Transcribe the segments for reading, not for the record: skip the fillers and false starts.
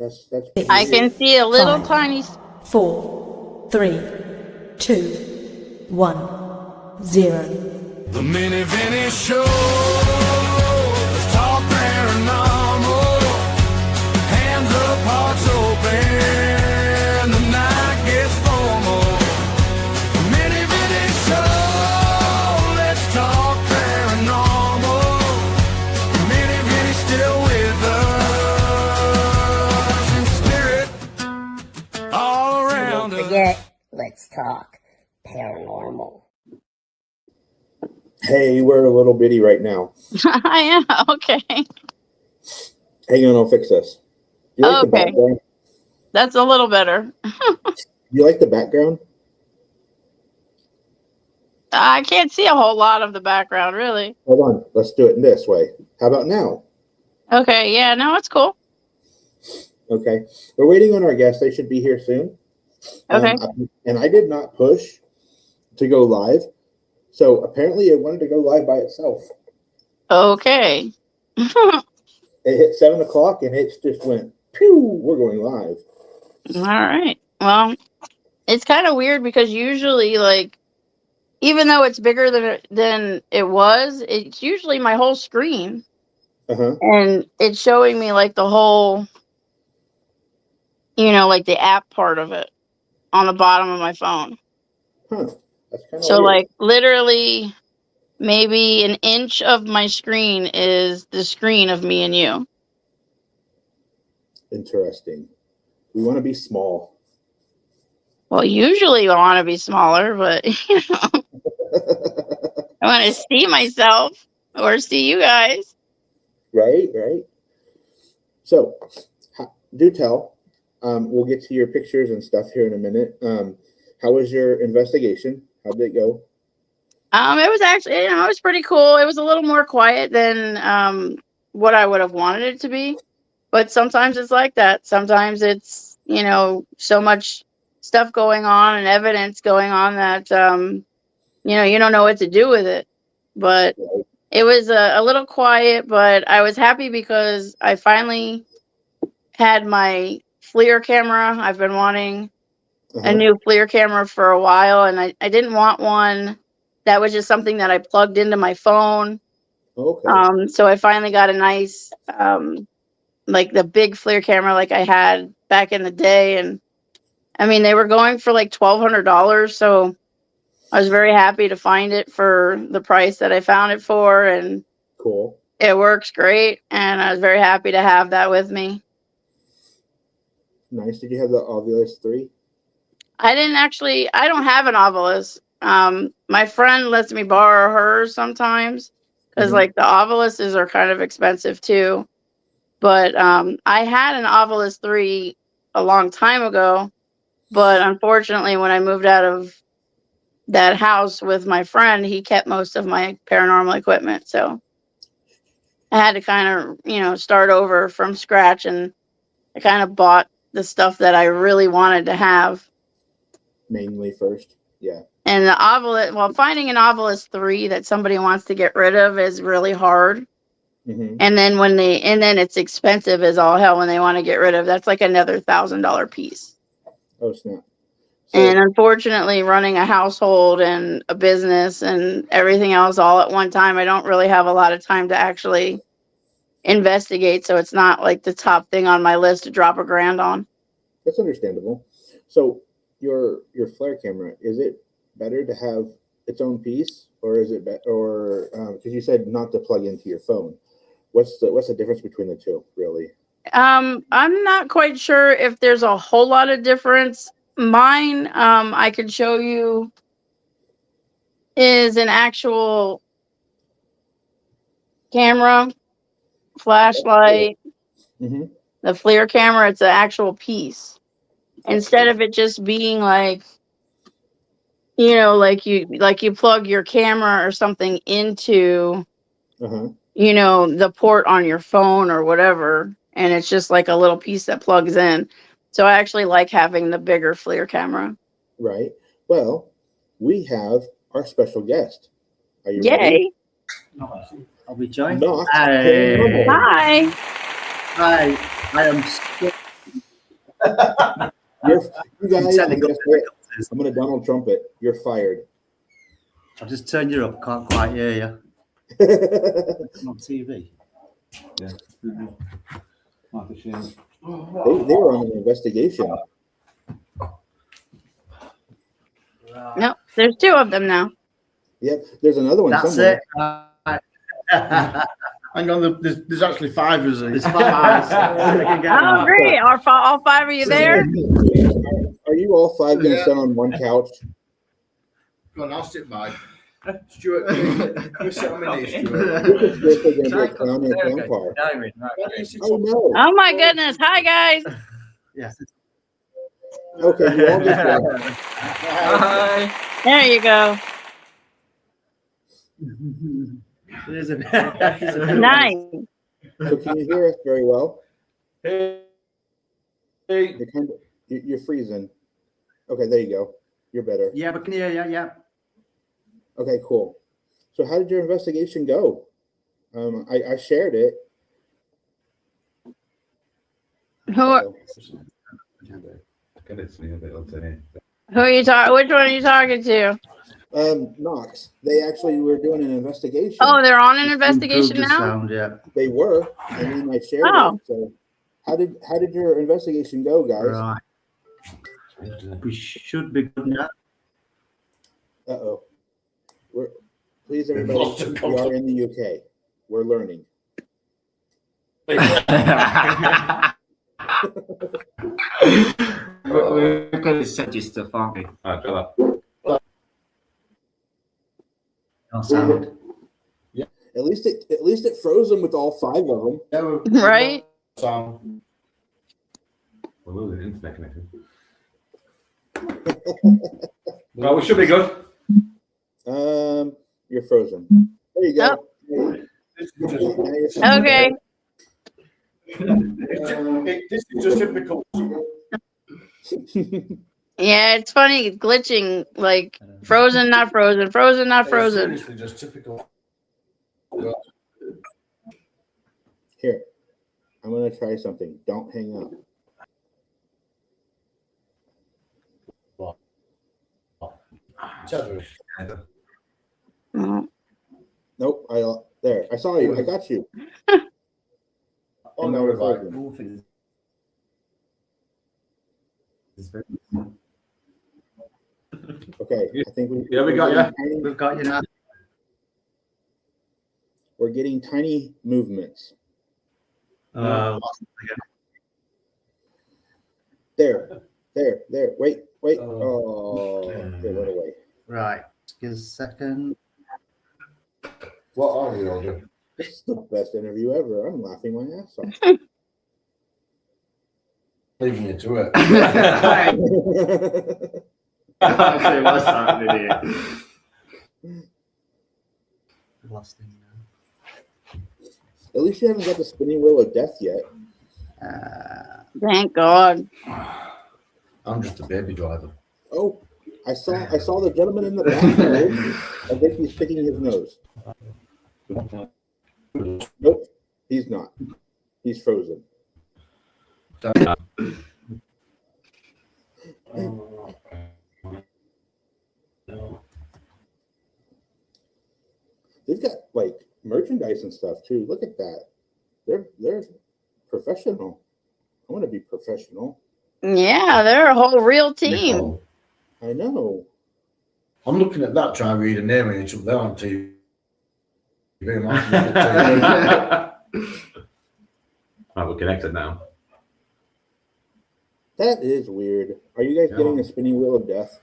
That's I can see a little 5, tiny. 4, 3, 2, 1, 0. The Mini Vinny Show. Let's talk paranormal. Hands up, hearts open. The night gets formal. The Mini Vinny Show. Let's talk paranormal. The Mini Vinny's still with us in spirit all around Don't us. forget, let's talk paranormal. Hey, we're a little bitty right now. I am. Okay. Hang on, I'll fix this. Do you like the Okay. background? That's a little better. Do you like the background? I can't see a whole lot of the background, really. Hold on, let's do it in this way. How about now? Okay. Yeah. No, it's cool. Okay, we're waiting on our guest. They should be here soon. Okay. And I did not push to go live, so apparently it wanted to go live by itself. Okay. It hit 7 o'clock and it just went, pew, we're going live. All right. Well, it's kind of weird because usually, like, even though it's bigger than it was, it's usually my whole screen, Uh-huh. and it's showing me like the whole, like the app part of it on the bottom of my phone. Huh. That's kind of So, weird. like, literally, maybe an inch of my screen is the screen of me and you. Interesting. We want to be small. Well, usually I want to be smaller, but I want to see myself or see you guys. Right. So, do tell. We'll get to your pictures and stuff here in a minute. How was your investigation? How did it go? It was actually, it was pretty cool. It was a little more quiet than what I would have wanted it to be. But sometimes it's like that. Sometimes it's, so much stuff going on and evidence going on that, you don't know what to do with it. But it was a little quiet, but I was happy because I finally had my FLIR camera. I've been wanting a new FLIR camera for a while, and I didn't want one that was just something that I plugged into my phone. Okay. So I finally got a nice, like the big FLIR camera like I had back in the day. And I mean, they were going for like $1,200. So I was very happy to find it for the price that I found it for. And Cool. it works great. And I was very happy to have that with me. Nice. Did you have the Ovilus 3? I don't have an Ovilus. My friend lets me borrow hers sometimes because like the Oviluses are kind of expensive too. But I had an Ovilus 3 a long time ago, but unfortunately when I moved out of that house with my friend, he kept most of my paranormal equipment. So I had to kind of, start over from scratch, and I kind of bought the stuff that I really wanted to have. Mainly first. Yeah. And the Ovilus, finding an Ovilus 3 that somebody wants to get rid of is really hard. And then then it's expensive as all hell when they want to get rid of. That's like another $1,000 piece. Oh, snap. And unfortunately, running a household and a business and everything else all at one time, I don't really have a lot of time to actually investigate. So it's not like the top thing on my list to drop $1,000 on. That's understandable. So your flare camera, is it better to have its own piece, or is it because you said not to plug into your phone? What's the difference between the two, really? I'm not quite sure if there's a whole lot of difference. Mine, I could show you, is an actual camera, flashlight. The FLIR camera, it's an actual piece. Instead of it just being like, like you plug your camera or something into, the port on your phone or whatever, and it's just like a little piece that plugs in. So I actually like having the bigger FLIR camera. Right. Well, we have our special guest. Are you Yay. ready? I'll be joined. Not Hi. paranormal. Hi. Hi. I am so You guys, Technical difficulties. I'm gonna Donald Trump it. You're fired. I've just turned you up. Can't quite hear you. They On TV. Yeah. Not a shame. were on an investigation. No, there's two of them now. Yep, there's another one That's somewhere. it. Right. Hang on, there's actually 5 of us. There's 5. Oh, great. Are all 5 of you there? Are you all 5 gonna Yeah. sit on one couch? Go on, I'll sit by. Stuart, you sit on my knee, Stuart. This is just gonna be a clown and a vampire. Why don't you sit Oh on no. Oh my goodness. Hi guys. Yes. Okay, you all just left. Hi. There you go. There's a Nice. So can you hear us very well? Hey. You're freezing. Okay, there you go. You're better. Yeah, but can you hear you? Yeah. Okay, cool. So how did your investigation go? I shared it. Who are you talking? Which one are you talking to? Knox. They actually were doing an investigation. Oh, they're on an investigation Improved the now. sound, yeah. They were, and then I shared Oh. it. So how did your investigation go, guys? Right. We should be good now. Uh-oh. Please, everybody, we are in the UK. We're learning. We could have said your stuff, aren't we? No sound. At least it froze them with all 5 of them. Yeah, Right? sound. We're losing internet connection. Well, we should be good. You're frozen. There you go. Okay. This is just typical. Yeah, it's funny glitching, like frozen, not frozen, frozen, not frozen. Seriously, just typical. Here, I'm gonna try something. Don't hang up. Oh, Nope. There. I saw you. I got you. Oh, And no, now we're right. frozen. Okay. I think we. Yeah, we got we're you. getting tiny- We've got you now. We're getting tiny movements. There. Wait. Oh, it went away. Right. Give us a second. What are we all doing? This is the best interview ever. I'm laughing my ass off. Leaving you to it. Actually, what's happening here? Last thing At least you haven't got the spinning wheel of death yet. now. thank God. I'm just a baby driver. Oh, I saw the gentleman in the bathroom. I think he's picking his nose. Nope, he's not. He's frozen. They've got like merchandise and stuff too. Look at that. They're professional. I want to be professional. Yeah, they're a whole real team. Nicole, I know. I'm looking at that, trying to read a name and it's up there on TV. I'm looking at Right, we're connected now. That is weird. Are you guys getting a spinning wheel of death?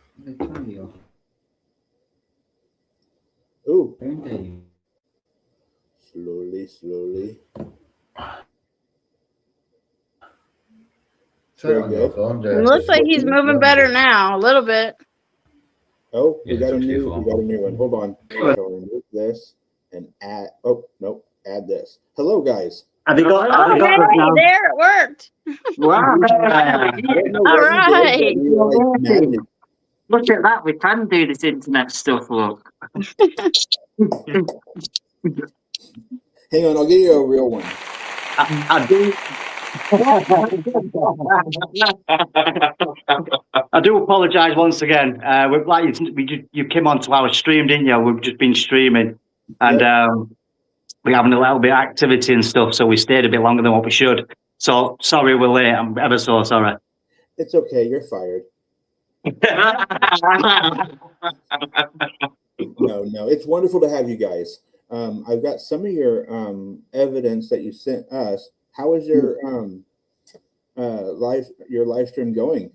Ooh. Slowly. Turn on your phone, It Dave. looks like he's moving better now, a little bit. Oh, we Yeah, got a it's new okay, one. Hold on. So remove this and add. Oh no, add this. Hello, guys. Have you got, Oh, have you got hey, that now? there it worked. Wow. I don't know All what you did, but you were, like, maddening. Look at that. We can do this internet stuff, look. Hang on, I'll give you a real one. I do. I do apologise once again. You came onto our stream, didn't you? We've just been streaming, and we're having a little bit of activity and stuff, so we stayed a bit longer than what we should. So sorry we're late. I'm ever so sorry. It's okay. You're fired. No, it's wonderful to have you guys. I've got some of your evidence that you sent us. How is your live stream going?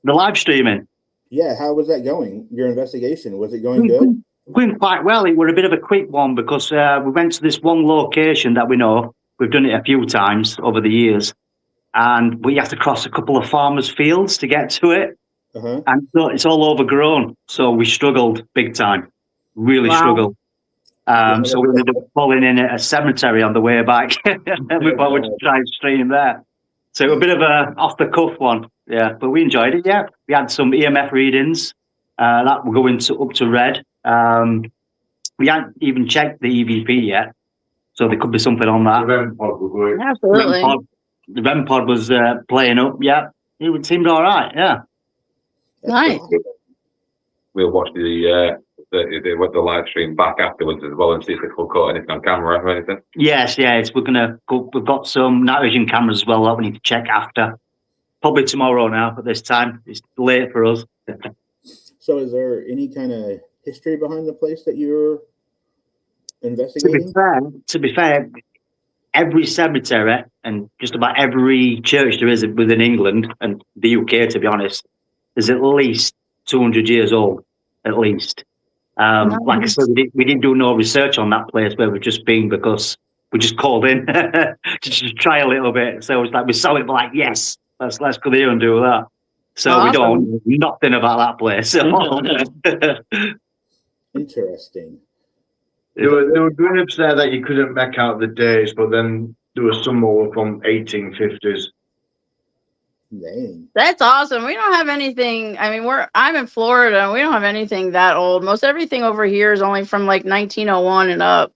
The live streaming. Yeah, how was that going? Your investigation, was it going good? Going quite well. It was a bit of a quick one because we went to this one location that we know. We've done it a few times over the years, and we have to cross a couple of farmers' fields to get to it. And so it's all overgrown, so we struggled big time. Really struggled. So we ended up pulling in at a cemetery on the way back, and we thought we'd try and stream there. So it was a bit of a off the cuff one, yeah. But we enjoyed it. Yeah, we had some EMF readings that were going up to red. We hadn't even checked the EVP yet, so there could be something on that. The REM pod was working. Absolutely. The REM pod was playing up. Yeah, it seemed all right. Yeah. Nice. We'll watch the live stream back afterwards as well and see if we'll caught anything on camera or anything. Yes. We're gonna go. We've got some night vision cameras as well that we need to check after. Probably tomorrow now. At this time, it's late for us. So, is there any kind of history behind the place that you're investigating? To be fair, every cemetery and just about every church there is within England and the UK, to be honest, is at least 200 years old, at least. Like I said, we didn't do no research on that place where we've just been because we just called in to just try a little bit. So it's like we saw it, like, yes, let's go there and do that. So we don't know nothing about that place. Interesting. There were groups there that you couldn't make out the dates, but then there was some more from 1850s. Dang. That's awesome. We don't have anything. I mean, I'm in Florida and we don't have anything that old. Most everything over here is only from like 1901 and up.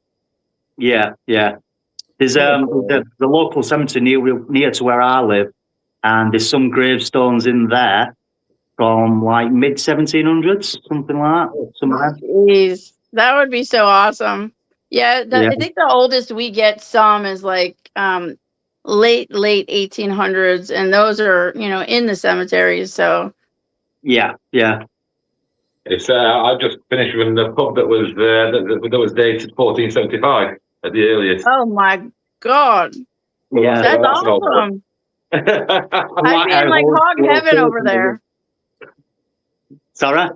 Yeah. There's the local cemetery near to where I live, and there's some gravestones in there from like mid 1700s, something like that. Jeez, that would be so awesome. Yeah, I think the oldest we get some is like late 1800s, and those are in the cemeteries. So yeah. It's I've just finished with the pub that was that was dated 1475 at the earliest. oh my god, Yeah, that's that's an old awesome. I'd be in like hog heaven over there. Sorry?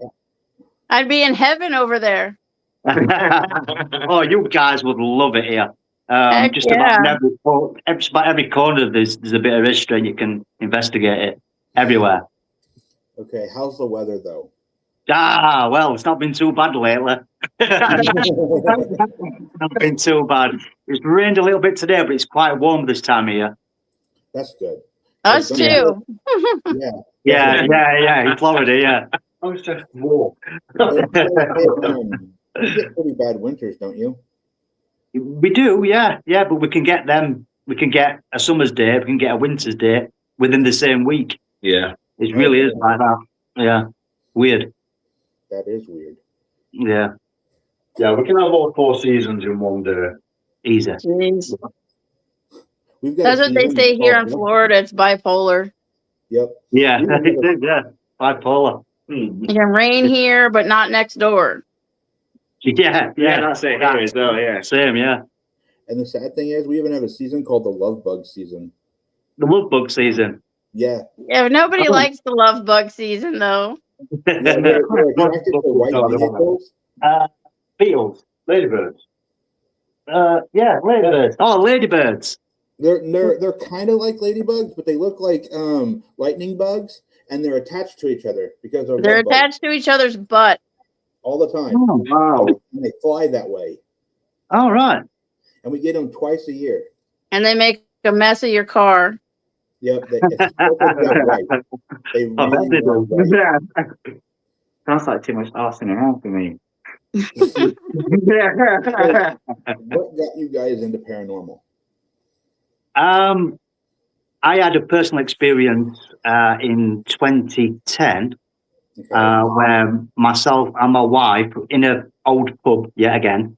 I'd be in heaven over there. Oh, you guys would love it here. Heck Just yeah. about every corner there's a bit of history, and you can investigate it everywhere. Okay, how's the weather though? Well, it's not been too bad lately. Not been too bad. It's rained a little bit today, but it's quite warm this time of year. That's good. Us too. Yeah. In Florida, yeah. I was just warm. You get pretty bad winters, don't you? We do, yeah, but we can get them. We can get a summer's day, we can get a winter's day within the same week. Yeah. It really is like that. Yeah, weird. That is weird. Yeah, We can have all 4 seasons in one day. easy. Jeez. We've got That's a what they season say here in called- Florida. It's bipolar. Yep. Yeah, yeah, bipolar. It can rain here, but not next door. Yeah, that's it here as well, yeah. Same, yeah. And the sad thing is, we even have a season called the love bug season. The love bug season. Yeah. Yeah, but nobody Oh. likes the love bug season though. Yeah, they're attracted to white vehicles. Beetles. Ladybirds. Yeah, ladybirds. Oh, ladybirds. They're kind of like ladybugs, but they look like lightning bugs, and they're attached to each other because they're They're love bugs attached to each other's butt. all the time. Oh, wow. And they fly that way, All right. and we get them twice a year. And they make a mess of your car. Yep, it's that way. They Oh, really that's it. love that. Yeah. Sounds like too much arsing around for me. What got you guys into paranormal? I had a personal experience in 2010 Okay. where myself and my wife in an old pub yet again.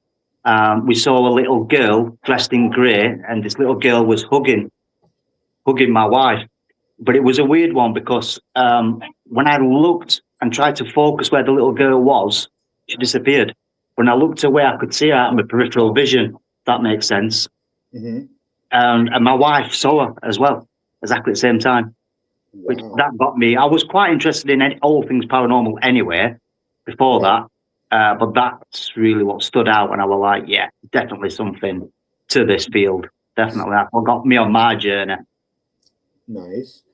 We saw a little girl dressed in grey, and this little girl was hugging my wife. But it was a weird one because when I looked and tried to focus where the little girl was, she disappeared. When I looked away, I could see her out of my peripheral vision. If that makes sense. Mm-hmm. And my wife saw her as well, exactly at the same time. Which Wow. that got me. I was quite interested in all things paranormal anyway. Before Right. that, but that's really what stood out, and I was like, yeah, definitely something to this field. Definitely, that's what got me on my journey. Nice.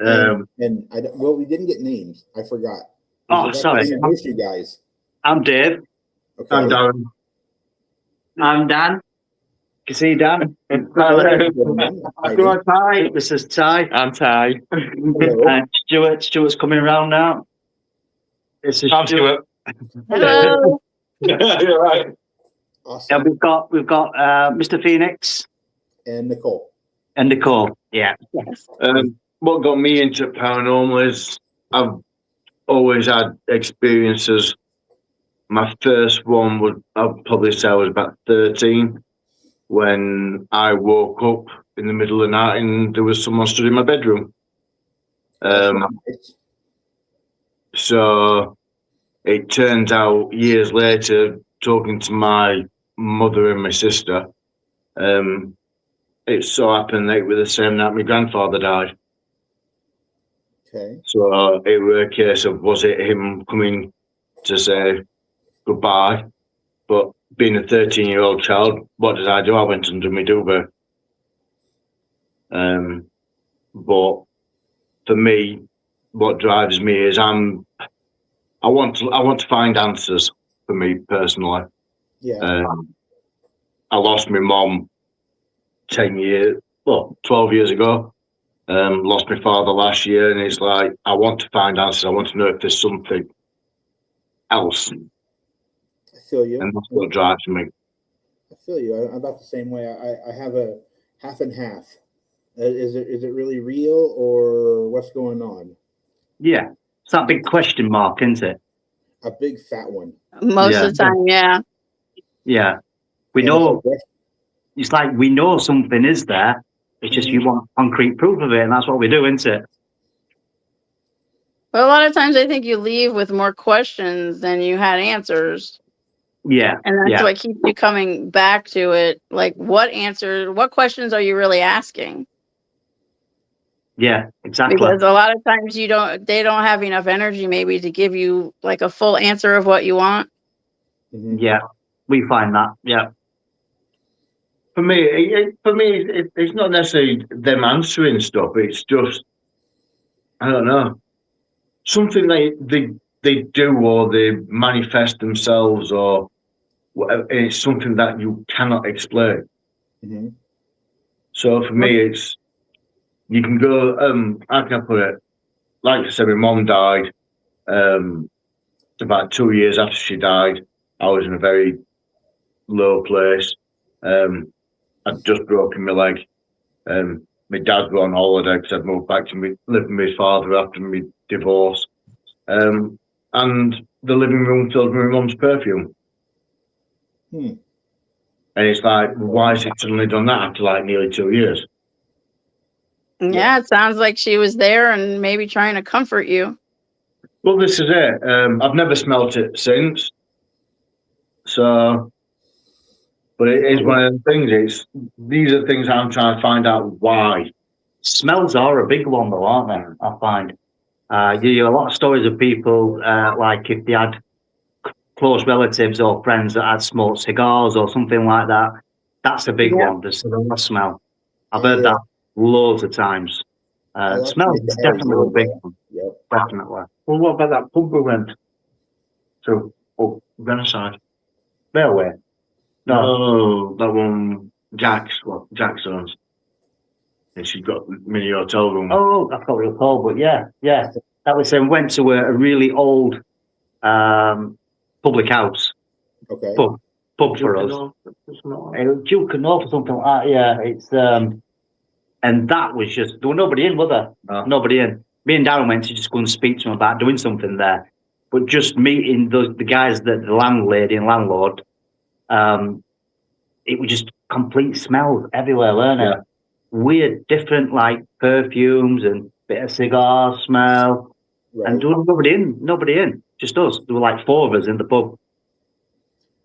Um, And well, we didn't get names. I forgot. We oh, forgot to sorry, introduce you guys. I'm Dave. Okay. I'm Darren. I'm Dan. You see Dan? Gentlemen, Go on, Ty. This is Ty. I'm Ty. hello. And Stuart's coming around now. This is I'm Stuart. Hello. You're right. Awesome. And we've got Mr. Phoenix And Nicole. and Nicole. Yeah. Yes. What got me into paranormal is I've always had experiences. My first one would, I'll probably say I was about 13 when I woke up in the middle of the night and there was someone stood in my bedroom. Nice. So it turns out years later, talking to my mother and my sister, it so happened that it was the same night my grandfather died. Okay. So it was a case of, was it him coming to say goodbye? But being a 13-year-old child, what did I do? I went under my duvet. But for me, what drives me is I want to find answers for me personally. Yeah. I lost my mom 12 years ago. Lost my father last year, and it's like I want to find answers. I want to know if there's something else, I feel you. and that's what drives me. I feel you. I'm about the same way. I have a half and half. Is it really real or what's going on? Yeah. It's that big question mark, isn't it? A big fat one. Most of the time, yeah. Yeah. We And know, it's it's like we know something is there. It's just you want concrete proof of it, and that's what we do, isn't it? But a lot of times I think you leave with more questions than you had answers. Yeah. And that's Yeah. what keeps you coming back to it. Like, what questions are you really asking? Yeah, exactly. Because a lot of times they don't have enough energy maybe to give you like a full answer of what you want. Yeah, we find that. Yeah. For me, it's not necessarily them answering stuff. It's just, I don't know, something they do or they manifest themselves or whatever. It's something that you cannot explain. Mm-hmm. So for me, it's, you can go, how can I put it? Like I said, my mom died. About 2 years after she died, I was in a very low place. I'd just broken my leg. My dad was on holiday because I'd moved back to live with my father after my divorce. And the living room filled with my mum's perfume. And it's like, why has it suddenly done that after like nearly 2 years? Yeah, it sounds like she was there and maybe trying to comfort you. Well, this is it. I've never smelt it since. So, but it is one of the things. These are things I'm trying to find out why. Smells are a big one, though, aren't they? I find. You hear a lot of stories of people, like if they had close relatives or friends that had smoked cigars or something like that. That's a big one, the cigar smell. I've heard that loads of times. Smell is definitely a big one. Yep. Definitely. Well, what about that pub we went to? Oh, Renaissance. Railway. No, that one, Jack's owns. And she's got mini hotel room. Oh, I can't recall, but yeah. That was went to a really old public house. Okay. Pub for us. Duke and North or something like that. Yeah, it's And that was just, there was nobody in, was there? No. Nobody in. Me and Darren went to just go and speak to him about doing something there. But just meeting the guys, the landlady and landlord, it was just complete smells everywhere, weren't it? Yeah. Weird, different like perfumes and bit of cigar smell. Right. And there was nobody in, just us. There were like 4 of us in the pub.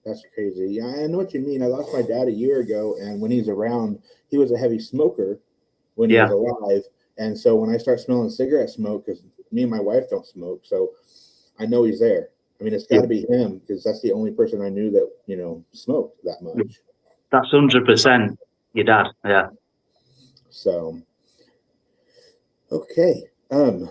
That's crazy. Yeah, I know what you mean. I lost my dad a year ago, and when he's around, he was a heavy smoker when he was alive. And so when I start smelling cigarette smoke, because me and my wife don't smoke, so I know he's there. I mean, it's got to be him, because that's the only person I knew that, you know, smoked that much. That's 100% your dad. Yeah. So, okay. I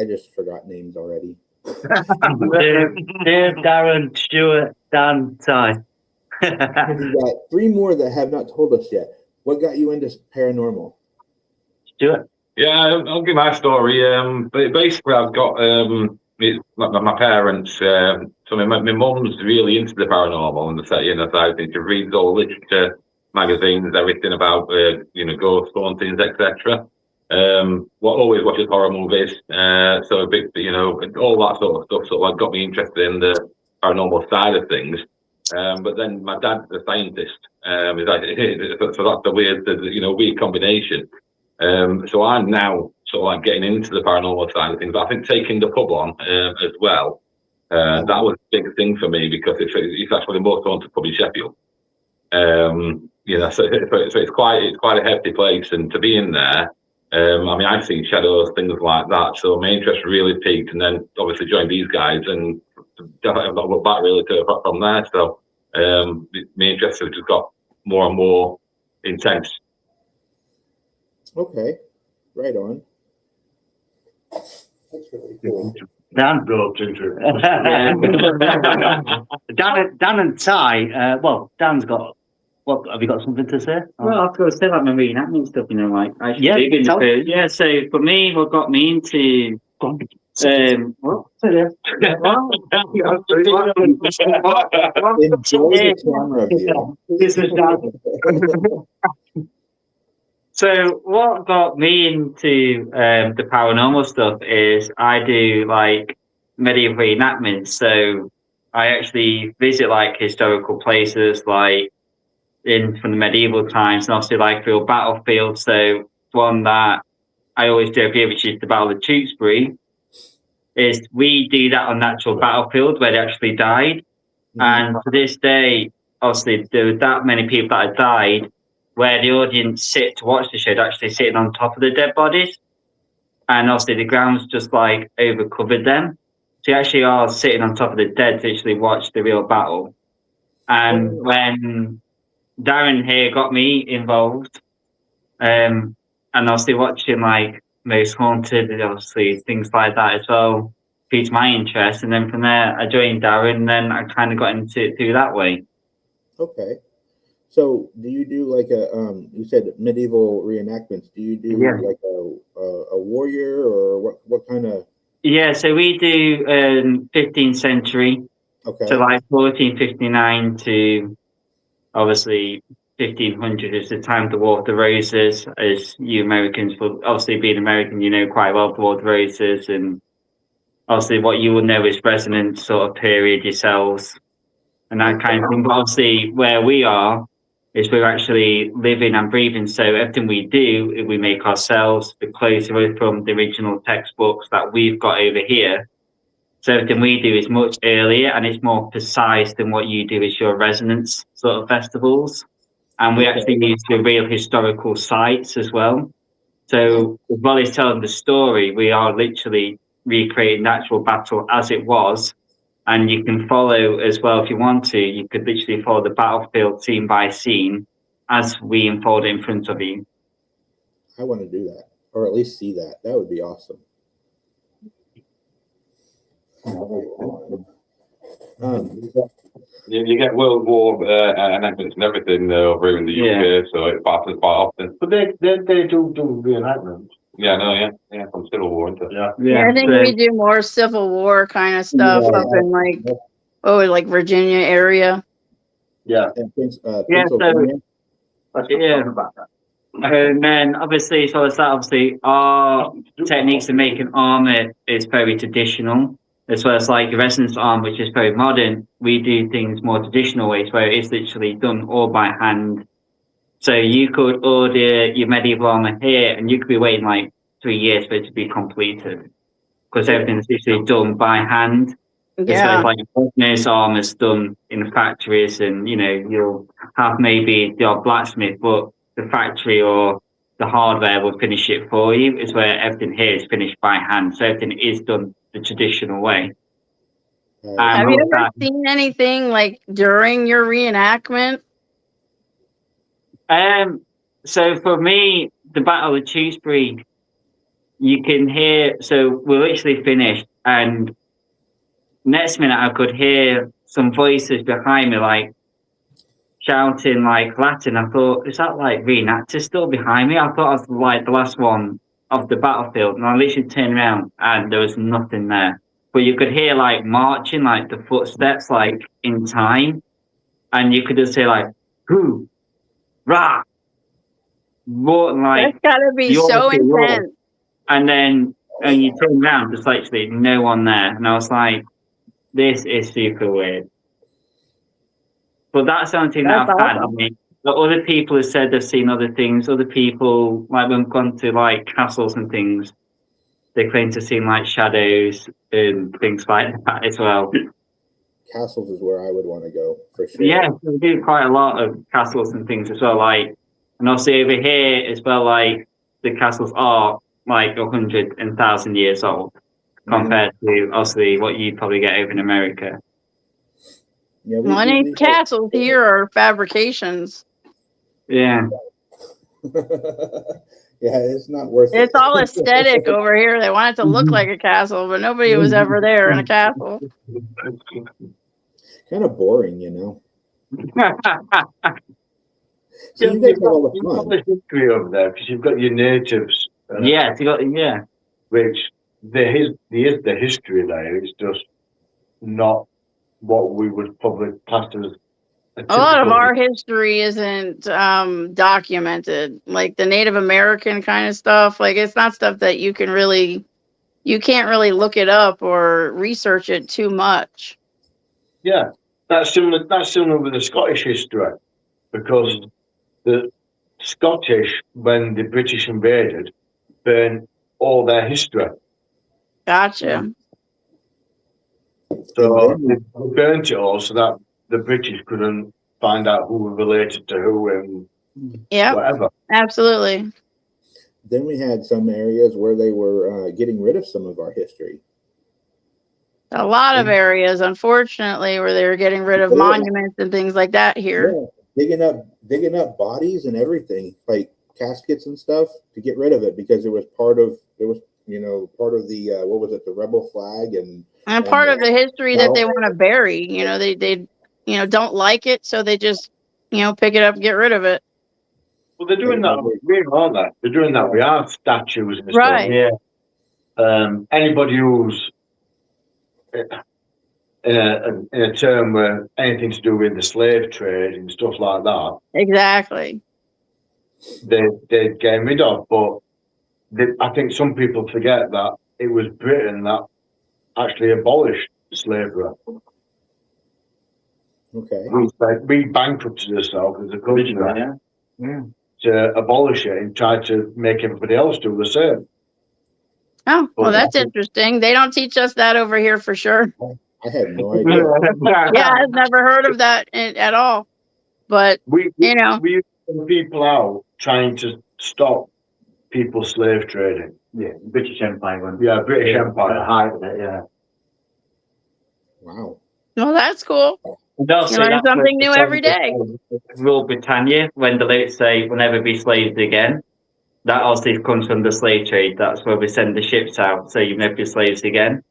just forgot names already. Dave, Darren, Stuart, Dan, Ty. We got 3 more that have not told us yet. What got you into paranormal? Stuart. Yeah, I'll give my story. But basically, I've got my parents. So my mum's really into the paranormal and the side thing. She reads all literature, magazines, everything about ghost hauntings, etc. Always watches horror movies. So a big, all that sort of stuff. So like got me interested in the paranormal side of things. But then my dad's a scientist. So that's the weird combination. So I'm now sort of like getting into the paranormal side of things. But I think taking the pub on as well, that was a big thing for me, because it's actually the most haunted pub in Sheffield. So it's quite a hefty place, and to be in there, I mean, I've seen shadows, things like that. So my interest really peaked, and then obviously joined these guys, and I've not looked back really from there. So my interest has just got more and more intense. Okay, right on. That's really cool. Dan. Dan and Ty. Dan's got. What have you got something to say? Well, I was going to say like marine acting stuff, like I should Yeah, dig in tell- the Yeah, so for me, what got me into what? Enjoy the camera view. So what got me into the paranormal stuff is I do like medieval reenactments. So I actually visit like historical places like from the medieval times, and obviously like real battlefields. So one that I always do every year, which is the Battle of Tewkesbury, is we do that on the actual battlefield where they actually died. And to this day, obviously there were that many people that had died, where the audience sit to watch the show, they're actually sitting on top of the dead bodies. And obviously the ground's just like over covered them. So you actually are sitting on top of the dead to actually watch the real battle. And when Darren here got me involved, and obviously watching like Most Haunted, and obviously things like that as well, piqued my interest. And then from there, I joined Darren, and then I kind of got into it through that way. Okay. So do you do like you said medieval reenactments? Do you do like a warrior, or what kind of? Yeah, so we do 15th century. Okay. So like 1459 to obviously 1500 is the time of the War of the Roses. As you Americans will obviously being American, you know quite well the War of the Roses, and obviously what you will know is resonant sort of period yourselves and that kind of thing. But obviously where we are is we're actually living and breathing. So everything we do, we make ourselves. The clothes are from the original textbooks that we've got over here. So everything we do is much earlier, and it's more precise than what you do as your resonance sort of festivals. And we actually use the real historical sites as well. So as well as telling the story, we are literally recreating the actual battle as it was. And you can follow as well if you want to. You could literally follow the battlefield scene by scene as we unfold it in front of you. I want to do that, or at least see that. That would be awesome. You get World War enactments and everything over here in the UK, so it passes quite often. But they do reenactments. Yeah, no, yeah, from Civil War, isn't it? Yeah, I think we do more Civil War kind of stuff up in like Virginia area. Yeah. And Yeah, Pennsylvania. Yeah. And then obviously, so it's that obviously our techniques of making armor is very traditional, as well as like resonance armor, which is very modern. We do things more traditional ways where it's literally done all by hand. So you could order your medieval armor here, and you could be waiting like 3 years for it to be completed because everything's literally done by hand. It's like business armor's done in factories, and you'll have maybe the odd blacksmith, but the factory or the hardware will finish it for you. Is where everything here is finished by hand, so everything is done the traditional way. Have you ever seen anything like during your reenactment? So for me, the Battle of Tewkesbury, you can hear. So we're literally finished, and next minute I could hear some voices behind me, like shouting like Latin. I thought, is that like reenactors still behind me? I thought I was like the last one of the battlefield, and I literally turned around and there was nothing there. But you could hear like marching, like the footsteps, like in time, and you could just say like, "Who, rah." Like, that's gotta be so intense. And then you turn around, there's literally no one there. And I was like, this is super weird. But that's the only thing that I've had. I mean, but other people have said they've seen other things. Other people, like when we've gone to like castles and things, they claim to see like shadows and things like that as well. Castles is where I would want to go for sure. Yeah, we do quite a lot of castles and things as well. Like, and obviously over here as well, like the castles are like 100 and 1,000 years old compared to obviously what you probably get over in America. Yeah, any castles here are fabrications. Yeah. Yeah, it's not worth it. It's all aesthetic over here. They want it to look like a castle, but nobody was ever there in a castle. Kind of boring, So you guys have all the fun. The history over there, because you've got your natives. Yeah, which there is the history there. It's just not what we would probably class as a lot of our history isn't documented, like the Native American kind of stuff. Like it's not stuff that you can't really look it up or research it too much. Yeah, that's similar with the Scottish history, because the Scottish, when the British invaded, burned all their history. Gotcha. So they burnt it all so that the British couldn't find out who were related to who and whatever. Absolutely. Then we had some areas where they were getting rid of some of our history. A lot of areas, unfortunately, where they were getting rid of monuments and things like that here. Yeah. Digging up bodies and everything, like caskets and stuff, to get rid of it because it was part of the what was it, the rebel flag and part of the history that they want to bury. They don't like it, so they just pick it up and get rid of it. Well, they're doing that. We know that they're doing that. We have statues and stuff. Right. Yeah. Anybody who's in a term where anything to do with the slave trade and stuff like that. Exactly. They're getting rid of, but I think some people forget that it was Britain that actually abolished slavery. Okay. We bankrupted ourselves as a country to abolish it and try to make everybody else do the same. Oh, well, that's interesting. They don't teach us that over here for sure. I had no idea. Yeah, I've never heard of that at all. But, we send people out trying to stop people slave trading. Yeah, British Empire. British Empire. The height of it, yeah. Wow. Well, that's cool. You learn something new every day. Rule Britannia, when the late say will never be slaves again. That obviously comes from the slave trade. That's where we send the ships out, so you'll never be slaves again.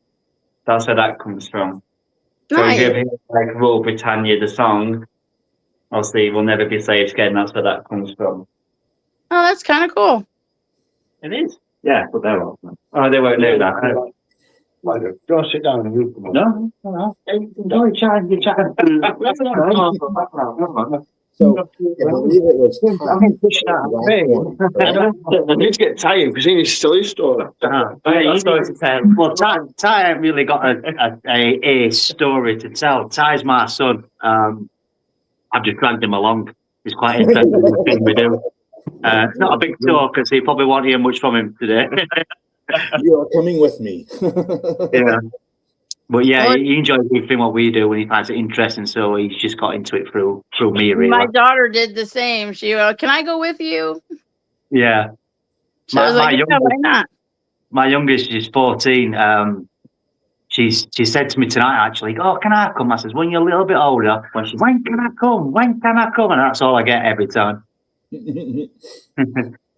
That's where that comes from. Nice. So if you ever hear like Rule Britannia, the song, obviously we'll never be slaves again. That's where that comes from. Oh, that's kind of cool. It is. Yeah, but they're off. Oh, they won't know that. Don't sit down and read them. No. Enjoy chatting. You're chatting. So I believe it was I'm Todd. getting pushed out of the Last one, correct? I need to get tired because he needs to tell his story. Well, Ty ain't really got a story to tell. Ty's my son. I've just dragged him along. He's quite interested in the thing we do. Not a big talker, so you probably won't hear much from him today. You are coming with me. Yeah. But yeah, Well, he enjoys everything what we do and he finds it interesting, so he's just got into it through me, really. my daughter did the same. She, can I go with you? Yeah. So I was like, yeah, why not? My youngest is 14. She said to me tonight, actually, oh, can I come? I says, when you're a little bit older. When can I come? When can I come? And that's all I get every time.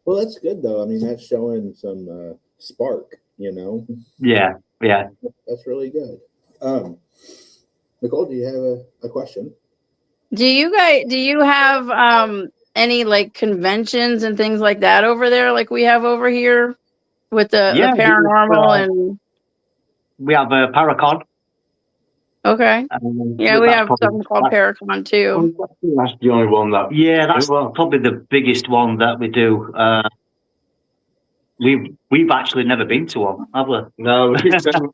Well, that's good though. I mean, that's showing some spark, you know. Yeah. That's really good. Nicole, do you have a question? Do you have any like conventions and things like that over there, like we have over here with the paranormal and? We have a Paracon. Okay. Yeah, we have something called Paracon too. That's the only one that. Yeah, that's probably the biggest one that we do. We've actually never been to one, have we? No,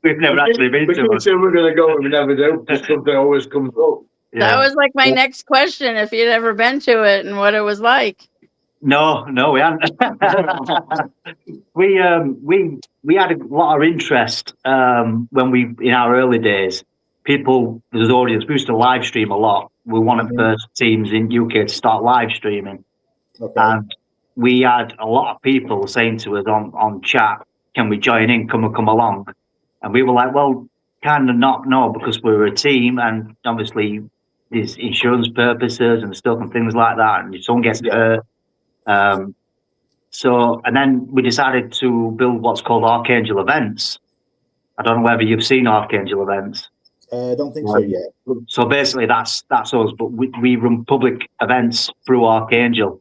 We've never actually been to one. We we're going to go and we never do. Just something always comes up. That was like my next question, if you'd ever been to it and what it was like. No, we haven't. we had a lot of interest when we in our early days. People, there's audience. We used to live stream a lot. We're one of the first teams in UK to start live streaming, and we had a lot of people saying to us on chat, "Can we join in? Come along?" And we were like, "Well, kind of not, no, because we're a team, and obviously there's insurance purposes and stuff and things like that, and if someone gets hurt." So, and then we decided to build what's called Archangel Events. I don't know whether you've seen Archangel Events. I don't think so yet. So basically that's us, but we run public events through Archangel.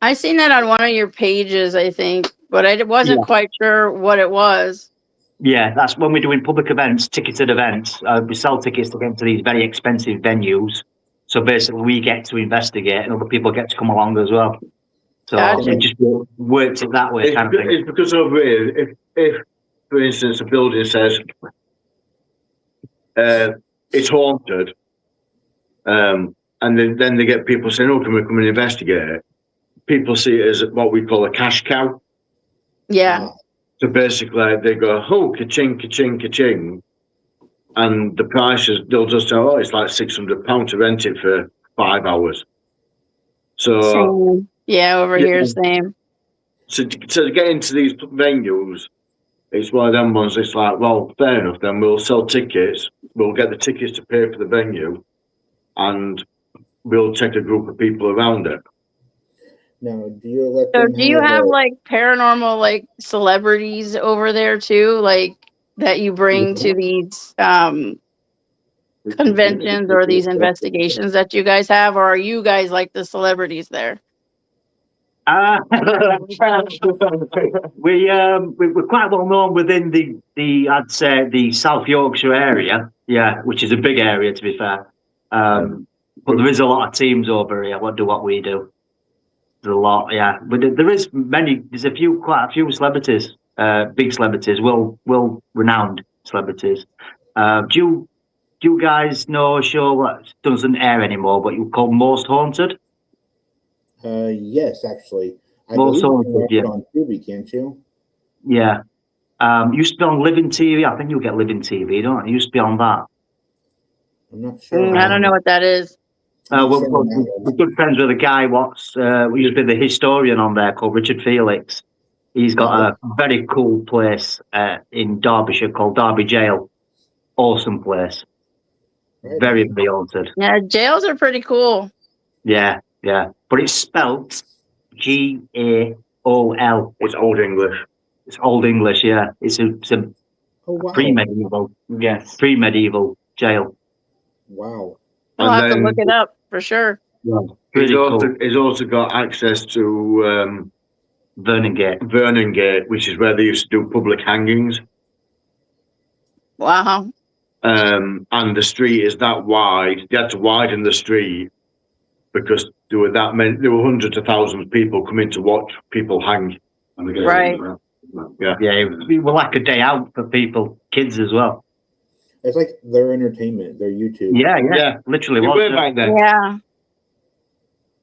I seen that on one of your pages, I think, but I wasn't quite sure what it was. Yeah, that's when we're doing public events, ticketed events. We sell tickets to get into these very expensive venues. So basically we get to investigate and other people get to come along as well. So it just works it that way, kind of thing. It's because over here, if for instance, a building says it's haunted, and then they get people saying, "Oh, can we come and investigate it?" People see it as what we call a cash cow. Yeah. So basically, they go, "Oh, ka-ching, ka-ching, ka-ching," and the prices they'll just say, "Oh, it's like £600 to rent it for 5 hours." So. Same. Yeah, over here, same. So to get into these venues, it's one of them ones. It's like, well, fair enough. Then we'll sell tickets. We'll get the tickets to pay for the venue, and we'll take a group of people around it. Now, do you let So them do you have like paranormal like celebrities over there too, like that you bring to these conventions or these investigations that you guys have, or are you guys like the celebrities there? We're quite well known within the I'd say the South Yorkshire area, which is a big area to be fair. But there is a lot of teams over here. What we do? There's a lot, but there is many. There's quite a few celebrities, big celebrities, well renowned celebrities. Do you guys know a show that doesn't air anymore, but you call Most Haunted? Yes, actually. I Most believe Haunted, you can watch it on Tubi, can't you? Yeah. Used to be on Living TV. I think you get Living TV, don't you? Used to be on that. I'm not sure. I don't know what that is. We're good friends with a guy who used to be the historian on there called Richard Felix. He's got a very cool place in Derbyshire called Derby Jail. Awesome place. Very, very haunted. Yeah, jails are pretty cool. Yeah. But it's spelt Gaol. It's Old English. It's Old English, yeah. It's a pre-medieval. Yes, pre-medieval jail. Wow. I'll have to look it up for sure. Yeah, he's also got access to Vernon Gate, which is where they used to do public hangings. Wow. And the street is that wide. They had to widen the street because there were hundreds of thousands of people coming to watch people hang. Right. Yeah. Yeah, it was like a day out for people, kids as well. It's like their entertainment, their YouTube. Yeah, literally It was. were back then. Yeah.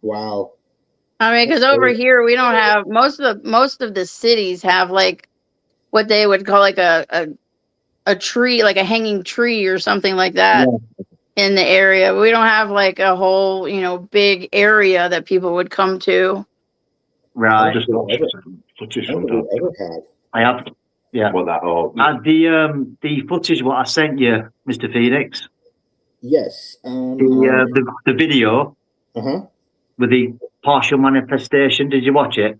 Wow. I mean, because That's over great. here we don't have most of the cities have like what they would call like a tree, like a hanging tree or something like that in the area. We don't have like a whole, big area that people would come to. Right. Just watched footage I don't from think we ever had. I have. Yeah. What that all? The footage what I sent you, Mr. Phoenix, Yes. the video Uh-huh. with the partial manifestation. Did you watch it?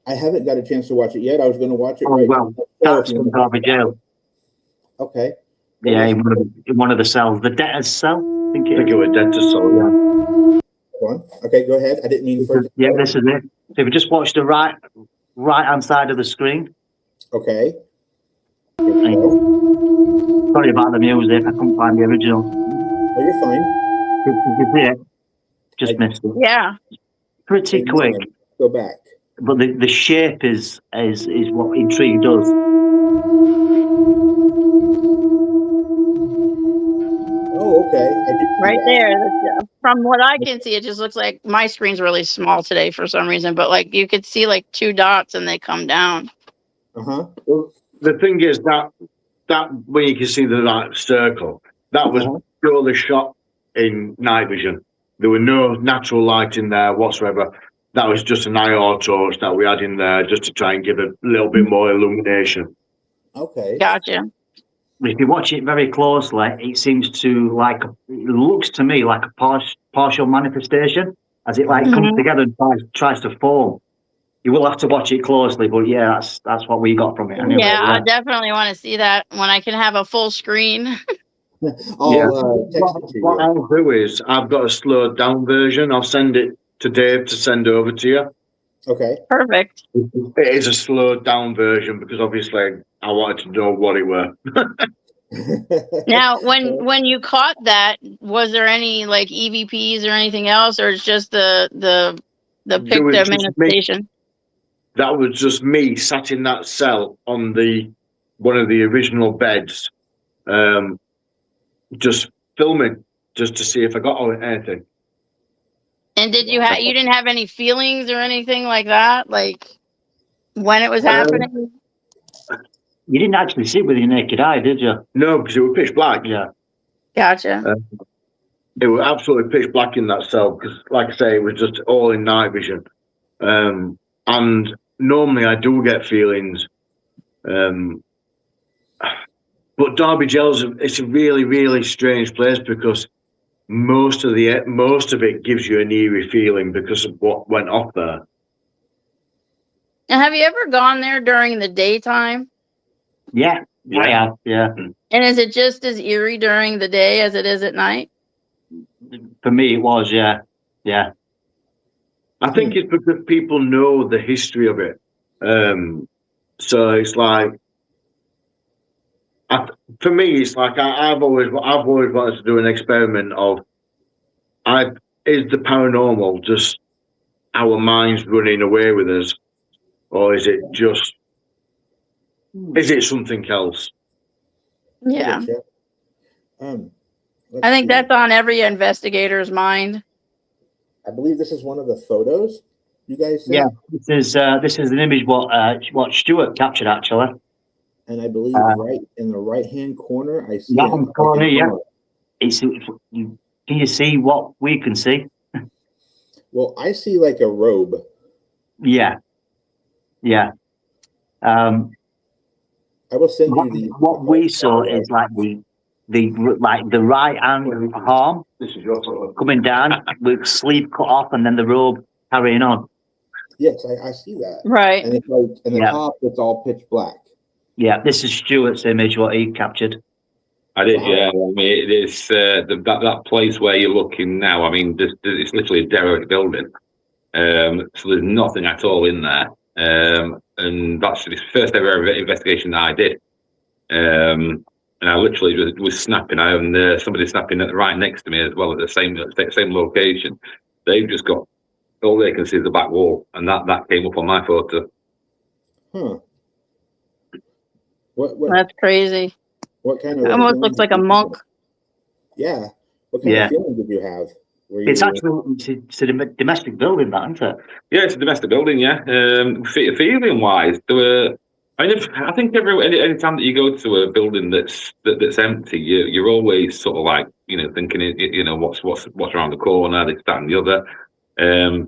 I haven't got a chance to watch it yet. I was going to watch it Oh right well, now. that's from Derby Jail. Okay. Yeah, in one of the cells, the debtor's cell. I think I think it it is. was dentist soul. Go on. Okay, go ahead. I didn't mean for. Yeah, this is it. So if you just watch the right hand side of the screen. Okay. Here we go. Sorry about the music. I couldn't find the original. Oh, you're fine. Did you see it? Just missed it. Yeah. Pretty Hang quick, on. Go back. but the shape is what intrigue does. Oh, okay. I did see Right that. there. From what I can see, it just looks like my screen's really small today for some reason, but like you could see like two dots and they come down. Uh-huh. Well, the thing is that when you can see the like circle, that was purely shot in night vision. There were no natural light in there whatsoever. That was just an IR torch that we had in there just to try and give a little bit more illumination. Okay. Gotcha. If you watch it very closely, it seems to it looks to me like a partial manifestation, as it like comes together and tries to form. You will have to watch it closely, but yeah, that's what we got from it. Anyway, Yeah, I definitely want to see that when I can have a full screen. I'll text it to What you. I'll do is I've got a slowed down version. I'll send it to Dave to send over to you. Okay. Perfect. It is a slowed down version because obviously I wanted to know what it were. Now, when you caught that, was there any like EVPs or anything else, or it's just the was picture just me. manifestation? That was just me sat in that cell on one of the original beds, just filming just to see if I got anything. And did you didn't have any feelings or anything like that, like when it was happening? You didn't actually see it with your naked eye, did you? No, because it was pitch black. Yeah. Gotcha. It was absolutely pitch black in that cell because, like I say, it was just all in night vision. And normally I do get feelings. But Derby Jail's it's a really, really strange place because most of it gives you an eerie feeling because of what went off there. And have you ever gone there during the daytime? Yeah, I have. Yeah. And is it just as eerie during the day as it is at night? For me, it was. Yeah. Yeah. I think it's because people know the history of it. So it's like, for me, it's like I've always wanted to do an experiment of, is the paranormal just our minds running away with us, or is it something else? Yeah. Let's I think see. that's on every investigator's mind. I believe this is one of the photos you guys sent. Yeah. This is an image what Stuart captured actually. And I believe right in the right-hand corner, I see That it. one's corner, yeah. Can you see what we can see? Well, I see like a robe. Yeah. Yeah. I will send you the. What we saw is like the right hand arm This is your photo. coming down with sleeve cut off and then the robe carrying on. Yes, I see that. Right. And it's like in the Yeah. top, it's all pitch black. Yeah, this is Stuart's image, what he captured. I did, yeah. I mean, it's that place where you're looking now. I mean, it's literally a derelict building, so there's nothing at all in there. And that's the first ever investigation that I did. And I literally was snapping. I had somebody snapping right next to me as well at the same location. they've just got all they can see is the back wall, and that came up on my photo. Huh. What That's crazy. what kind of It almost feeling looks did like a you monk. have? Yeah. What kind Yeah. of feeling did you have? Were It's you actually it's a domestic building, that, isn't it? Yeah, it's a domestic building. Yeah, feeling wise, there were. I think any time that you go to a building that's empty, you're always sort of like thinking what's around the corner, this, that, and the other.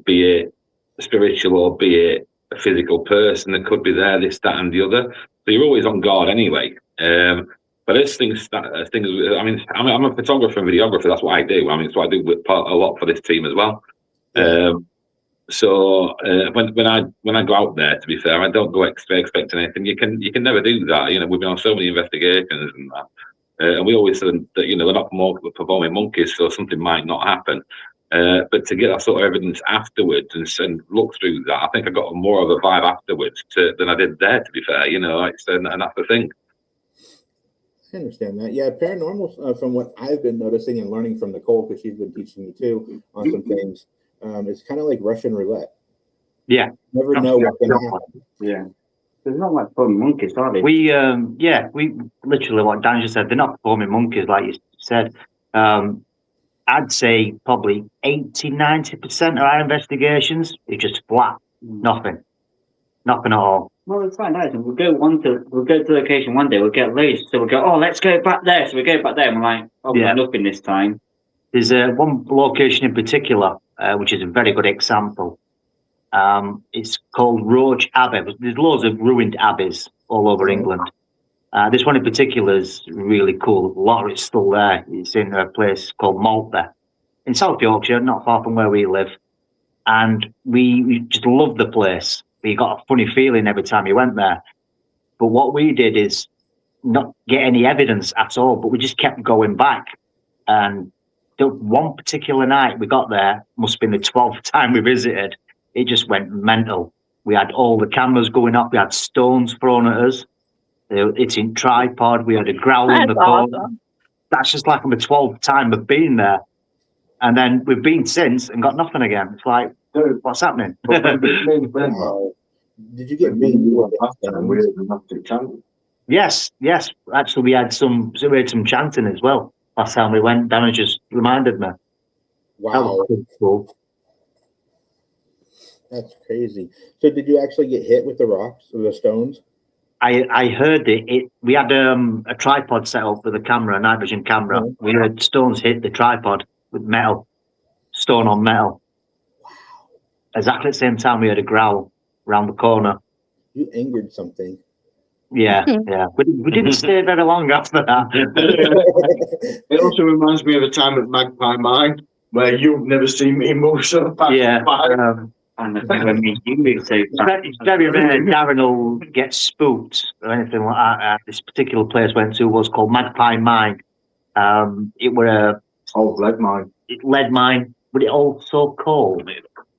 Be it spiritual or be it a physical person that could be there, this, that, and the other. So you're always on guard anyway. But as things, I mean, I'm a photographer and videographer. That's what I do. I mean, it's what I do with a lot for this team as well. Yeah. So when I go out there, to be fair, I don't go expecting anything. You can never do that. We've been on so many investigations and that, and we always said that they're not performing monkeys, so something might not happen. But to get that sort of evidence afterwards and look through that, I think I got more of a vibe afterwards than I did there. To be fair, and that's the thing. I understand that. Yeah, paranormal, from what I've been noticing and learning from Nicole, because she's been teaching me too on some things, it's kind of like Russian roulette. Yeah. Never know what's going to happen. Yeah. There's not like performing monkeys, are they? We literally, like Dan just said, they're not performing monkeys, like you said. I'd say probably 80-90% of our investigations is just flat, nothing at all. Well, it's fine, nice. We'll go to the location one day. We'll get loads, so we'll go. Oh, let's go back there. So we go back there, and we're like, oh, we got nothing this time. There's one location in particular, which is a very good example. It's called Roach Abbey. There's loads of ruined abbeys all over England. This one in particular is really cool. A lot of it's still there. It's in a place called Malta in South Yorkshire, not far from where we live. And we just loved the place. We got a funny feeling every time you went there. But what we did is not get any evidence at all, but we just kept going back. And the one particular night we got there, must have been the 12th time we visited, it just went mental. We had all the cameras going up. We had stones thrown at us. It's in tripod. We had a growl in the corner. Awesome. That's just like the 12th time we've been there. And then we've been since and got nothing again. It's like, dude, what's happening? Wow. Did you get beat with Yes. Actually, we had some chanting as well. Last time we went, Dana just reminded me. Wow. Cool. That's crazy. So did you actually get hit with the rocks or the stones? I heard it. We had a tripod set up with a camera, a night vision camera. Oh. We heard stones hit the tripod with metal, stone on metal. Wow. Exactly at the same time we heard a growl around the corner. You angered something. Yeah. We didn't stay very long after that. It also reminds me of a time at Magpie Mine where you've never seen me move so fast. Yeah. And I think when me you moved so It's very rare Darren will get spooked or anything like that. This particular place I went to was called Magpie Mine. It were a old lead mine. Lead mine, but it also called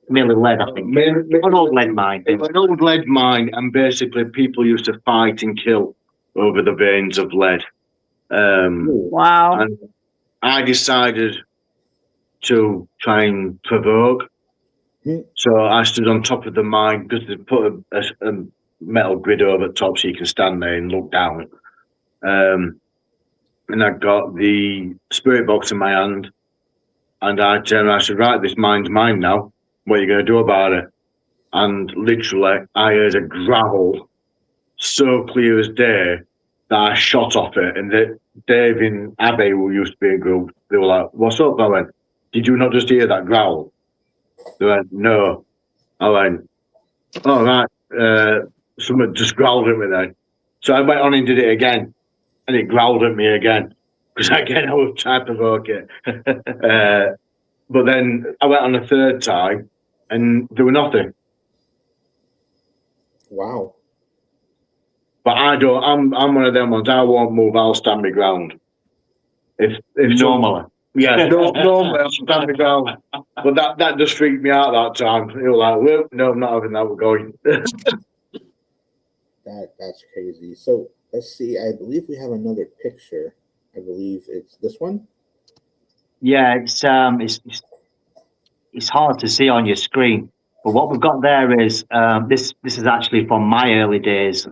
merely lead, I think. An old lead mine. An old lead mine, and basically people used to fight and kill over the veins of lead. Wow. And I decided to try and provoke. So I stood on top of the mine because they put a metal grid over the top so you can stand there and look down. And I got the spirit box in my hand, and I turned around and said, right, this mine's mine now. What are you going to do about it? And literally, I heard a growl so clear as day that I shot off it. And Dave and Abbey, who used to be a group, they were like, what's up? I went, did you not just hear that growl? They went, no. I went, all right. Someone just growled at me then. So I went on and did it again. And it growled at me again. Because again, I was trying to provoke it. But then I went on a third time and there was nothing. Wow. But I'm one of them ones, I won't move, I'll stand my ground. If Normally. Yeah, normally I'll stand my ground. But that just freaked me out that time. You were like, well, no, I'm not having that, we're going. That's crazy. So let's see. I believe we have another picture. I believe it's this one. Yeah, it's it's hard to see on your screen. But what we've got there is this is actually from my early days.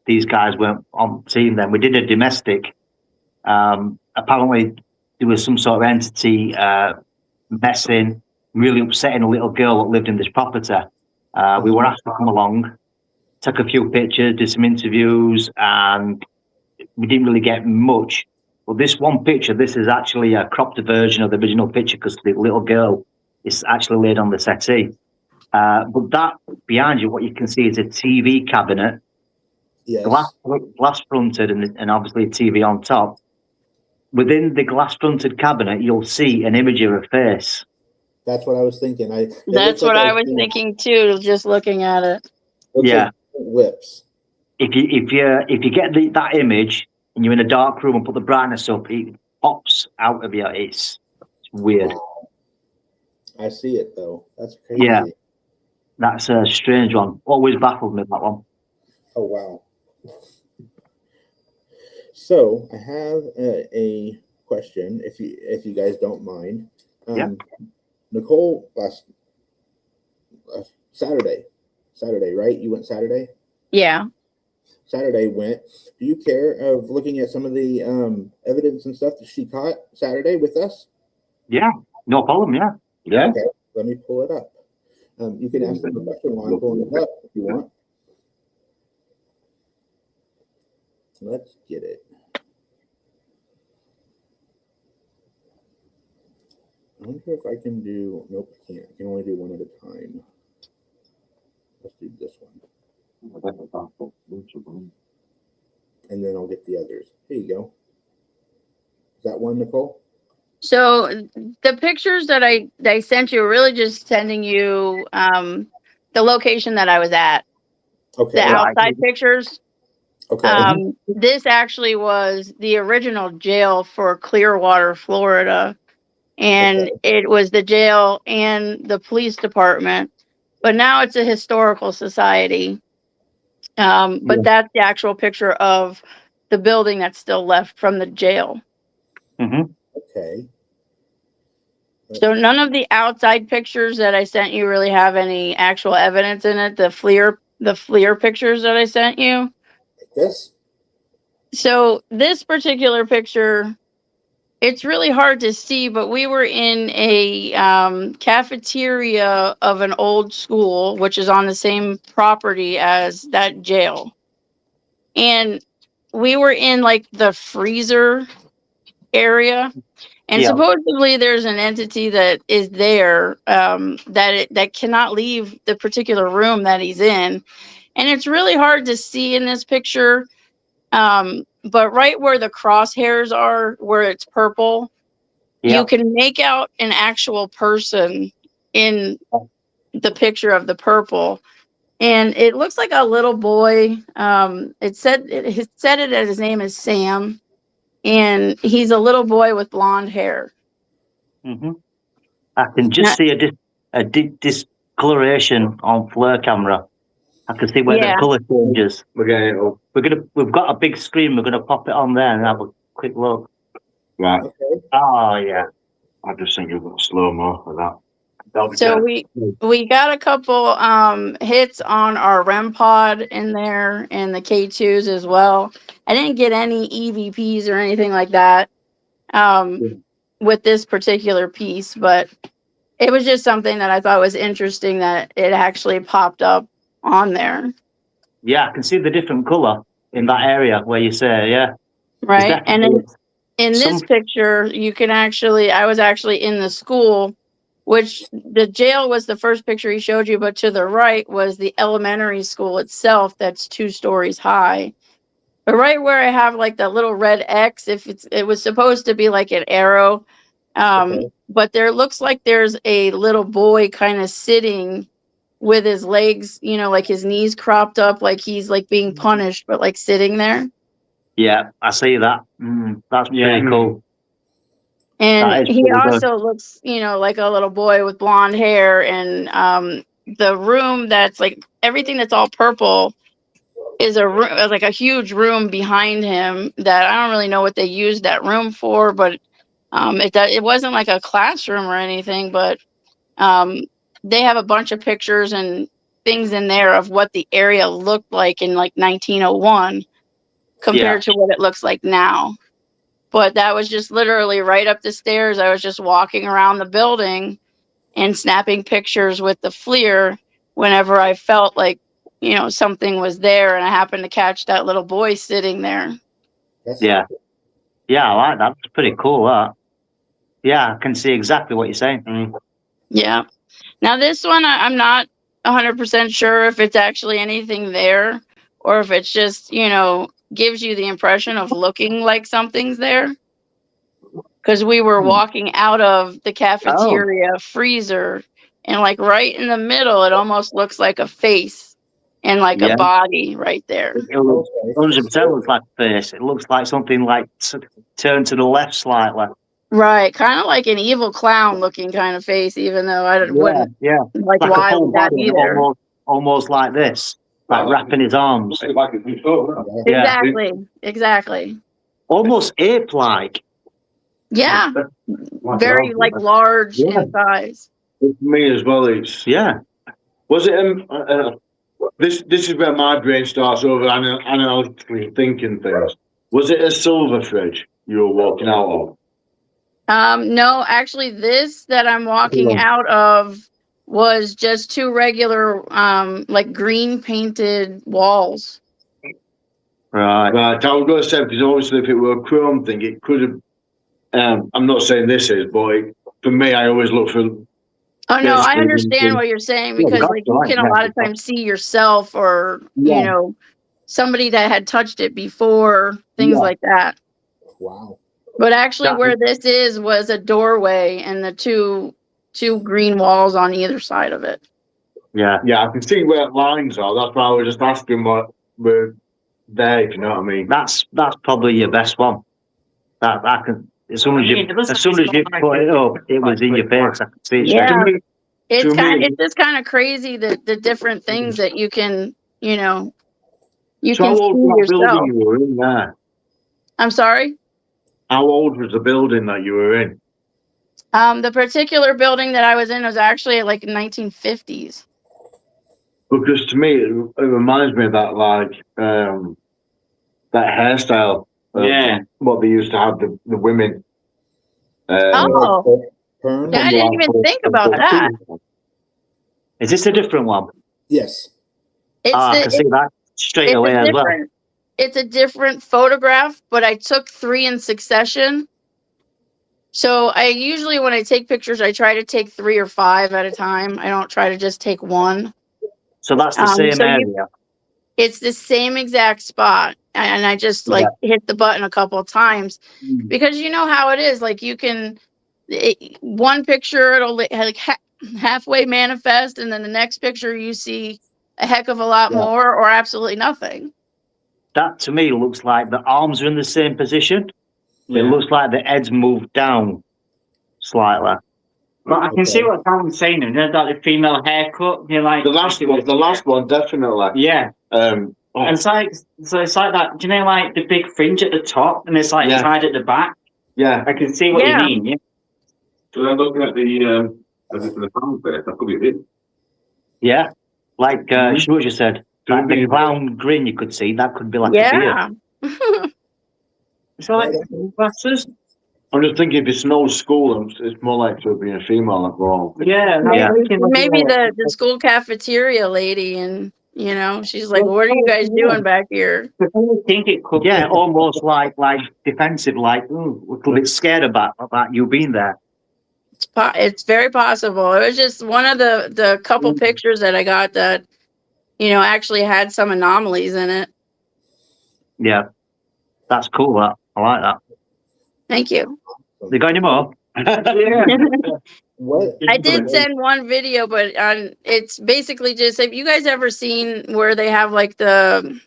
These guys weren't on team then. We did a domestic. Apparently, there was some sort of entity messing, really upsetting a little girl that lived in this property. We were asked to come along, took a few pictures, did some interviews, and we didn't really get much. But this one picture, this is actually a cropped version of the original picture because the little girl is actually laid on the settee. But that behind you, what you can see is a TV cabinet, Yes. glass fronted, and obviously a TV on top. Within the glass fronted cabinet, you'll see an image of a face. That's what I was thinking. That's what I was thinking too, just looking at it. Yeah. Lips. If you get that image and you're in a dark room and put the brightness up, it pops out of you. It's weird. Wow. I see it though. That's crazy. Yeah. That's a strange one. Always baffled me, that one. Oh wow. So I have a question, if you guys don't mind. Yeah. Nicole, last Saturday, right? You went Saturday? Yeah. Saturday went. Do you care of looking at some of the evidence and stuff that she caught Saturday with us? Yeah, no problem. Yeah. Yeah. Okay, let me pull it up. You can ask them the question while I'm pulling it up if you want. Let's get it. I wonder if I can do. Nope, I can't. I can only do one at a time. Let's do this one, and then I'll get the others. Here you go. Is that one, Nicole? So the pictures that I sent you are really just sending you the location that I was at. Okay. The outside pictures. Okay. This actually was the original jail for Clearwater, Florida. And it was the jail and the police department. But now it's a historical society. But that's the actual picture of the building that's still left from the jail. Mm-hmm. Okay. So none of the outside pictures that I sent you really have any actual evidence in it. The FLIR pictures that I sent you. Like this? So this particular picture, it's really hard to see, but we were in a cafeteria of an old school, which is on the same property as that jail. And we were in like the freezer area. And supposedly there's an entity that is there that cannot leave the particular room that he's in. And it's really hard to see in this picture. But right where the crosshairs are, where it's purple, you can make out an actual person in the picture of the purple. And it looks like a little boy. It said it as his name is Sam. And he's a little boy with blonde hair. Mm-hmm. I can just see a discoloration on FLIR camera. I can see where the colour changes. We've got a big screen. We're gonna pop it on there and have a quick look. Right. Okay. Oh yeah. I just think you've got slow mo for that. So we got a couple hits on our REM pod in there and the K2s as well. I didn't get any EVPs or anything like that with this particular piece, but it was just something that I thought was interesting that it actually popped up on there. Yeah, I can see the different colour in that area where you say, yeah. Right. And in this picture, you can actually, I was actually in the school, which the jail was the first picture he showed you, but to the right was the elementary school itself that's 2 stories high. But right where I have like that little red X, it was supposed to be like an arrow. But there looks like there's a little boy kind of sitting with his legs, like his knees cropped up, like he's like being punished, but like sitting there. Yeah, I see that. That's pretty cool. And he also looks, like a little boy with blonde hair. And the room that's like everything that's all purple is like a huge room behind him that I don't really know what they used that room for, but it wasn't like a classroom or anything, but they have a bunch of pictures and things in there of what the area looked like in like 1901 compared to what it looks like now. But that was just literally right up the stairs. I was just walking around the building and snapping pictures with the FLIR whenever I felt like, you know, something was there, and I happened to catch that little boy sitting there. Yeah. Yeah, I like that. It's pretty cool, that. Yeah, I can see exactly what you're saying. Yeah. Now this one, I'm not 100% sure if it's actually anything there or if it's just, you know, gives you the impression of looking like something's there. Because we were walking out of the cafeteria freezer, and like right in the middle, it almost looks like a face and like a body right there. It looks, 100% looks like a face. It looks like something like turned to the left slightly. Right, kind of like an evil clown looking kind of face, even though I wouldn't like a why full would that body, be there? almost like this, like wrapping his arms. Exactly. Almost ape-like. Yeah, very like large in size. For me as well, it's Was it this is where my brain starts over analytically thinking things. Was it a silver fridge you were walking out of? No, actually, this that I'm walking out of was just two regular, like green painted walls. Right. I was going to say, because obviously if it were a chrome thing, it could have. I'm not saying this is, but for me, I always look for. Oh no, I understand what you're saying, because like you can a lot of times see yourself or you know somebody that had touched it before, things like that. Wow. But actually, where this is was a doorway and the two green walls on either side of it. Yeah, I can see where lines are. That's why I was just asking what were there. If you know what I mean. That's probably your best one. That I can. As soon as you put it up, it was in your face. I could see it. Yeah, it's just kind of crazy that the different things that you can, you know, you can see yourself. You were in there? I'm sorry? How old was the building that you were in? The particular building that I was in was actually like 1950s. Because to me, it reminds me of that, like, that hairstyle. What they used to have, the women. Yeah, I didn't even think about that. Is this a different one? Yes. I can see that straight away as well. It's a different photograph, but I took 3 in succession. So I usually, when I take pictures, I try to take 3 or 5 at a time. I don't try to just take one. So that's the same area. It's the same exact spot. And I just like hit the button a couple of times because you know how it is. Like you can, one picture, it'll like halfway manifest. And then the next picture you see a heck of a lot more or absolutely nothing. That to me looks like the arms are in the same position. It looks like the head's moved down slightly. But I can see what Tom's saying. You know, like the female haircut. You know, like the last one, definitely. Yeah. And it's like that. Do you know, like the big fringe at the top, and it's like tied at the back. Yeah, I can see what you mean. Yeah. So I'm looking at the clown face. That could be it. Yeah, like Georgia said, like the clown grin you could see. That could be like a beard. So like glasses. I'm just thinking if it's an old school, it's more likely to be a female like all. Yeah. Maybe the school cafeteria lady, and you know, she's like, "What are you guys doing back here?" I think it could. Yeah, almost like defensive, like a little bit scared about you being there. It's very possible. It was just one of the couple pictures that I got that, you know, actually had some anomalies in it. Yeah, that's cool. That I like that. Thank you. You got any more? What? I did send one video, but it's basically just, have you guys ever seen where they have like the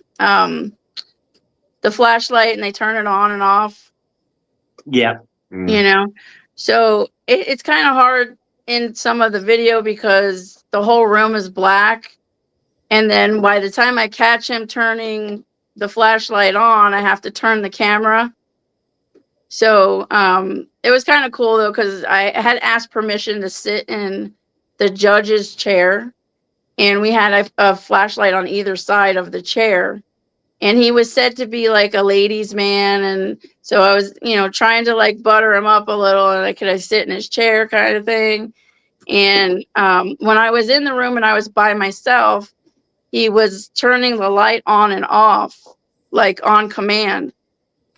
flashlight and they turn it on and off? Yeah. You know, so it's kind of hard in some of the video because the whole room is black, and then by the time I catch him turning the flashlight on, I have to turn the camera. So it was kind of cool though, because I had asked permission to sit in the judge's chair, and we had a flashlight on either side of the chair. And he was said to be like a ladies' man, and so I was, trying to like butter him up a little, and like, could I sit in his chair, kind of thing. And when I was in the room and I was by myself, he was turning the light on and off, like on command.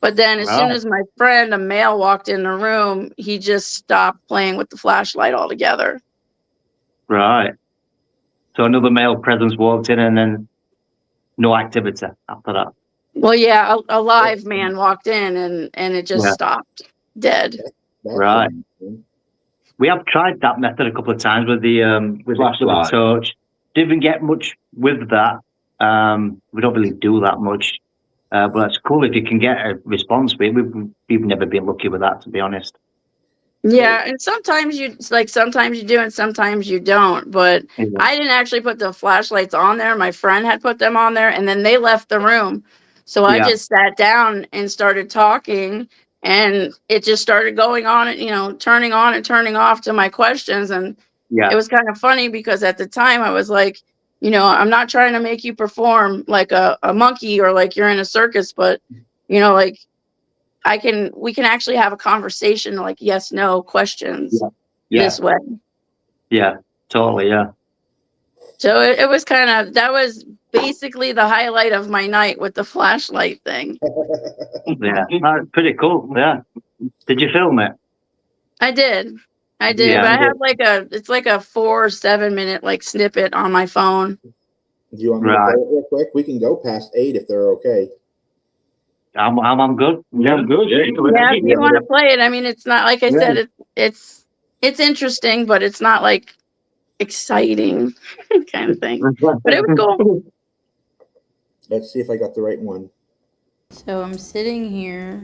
But then as soon Right. as my friend, a male, walked in the room, he just stopped playing with the flashlight altogether. Right. So another male presence walked in, and then no activity after that. Well, yeah, a live man walked in, and it just Yeah. stopped dead. That's Right. amazing. We have tried that method a couple of times with the Flashlight. torch. Didn't get much with that. We don't really do that much, but it's cool if you can get a response. We've never been lucky with that, to be honest. Yeah, and sometimes you do and sometimes you don't. But Yeah. I didn't actually put the flashlights on there. My friend had put them on there, and then they left the room. So I Yeah. just sat down and started talking, and it just started going on, turning on and turning off to my questions. And Yeah. it was kind of funny because at the time I was like, I'm not trying to make you perform like a monkey or like you're in a circus, but like we can actually have a conversation, like yes, no questions Yeah. this way. Yeah. Totally. Yeah. So it was that was basically the highlight of my night with the flashlight thing. Yeah. Pretty cool. Yeah. Did you film it? I did. Yeah. But I have it's like a 4 or 7 minute like snippet on my phone. Do you want me to play it real quick? We can go past 8 if they're okay. I'm good. Yeah, I'm good. Yeah, Yeah, if you want to play it. I mean, it's not, like I said, it's interesting, but it's not like exciting kind of thing. But it was cool. Let's see if I got the right one. So I'm sitting here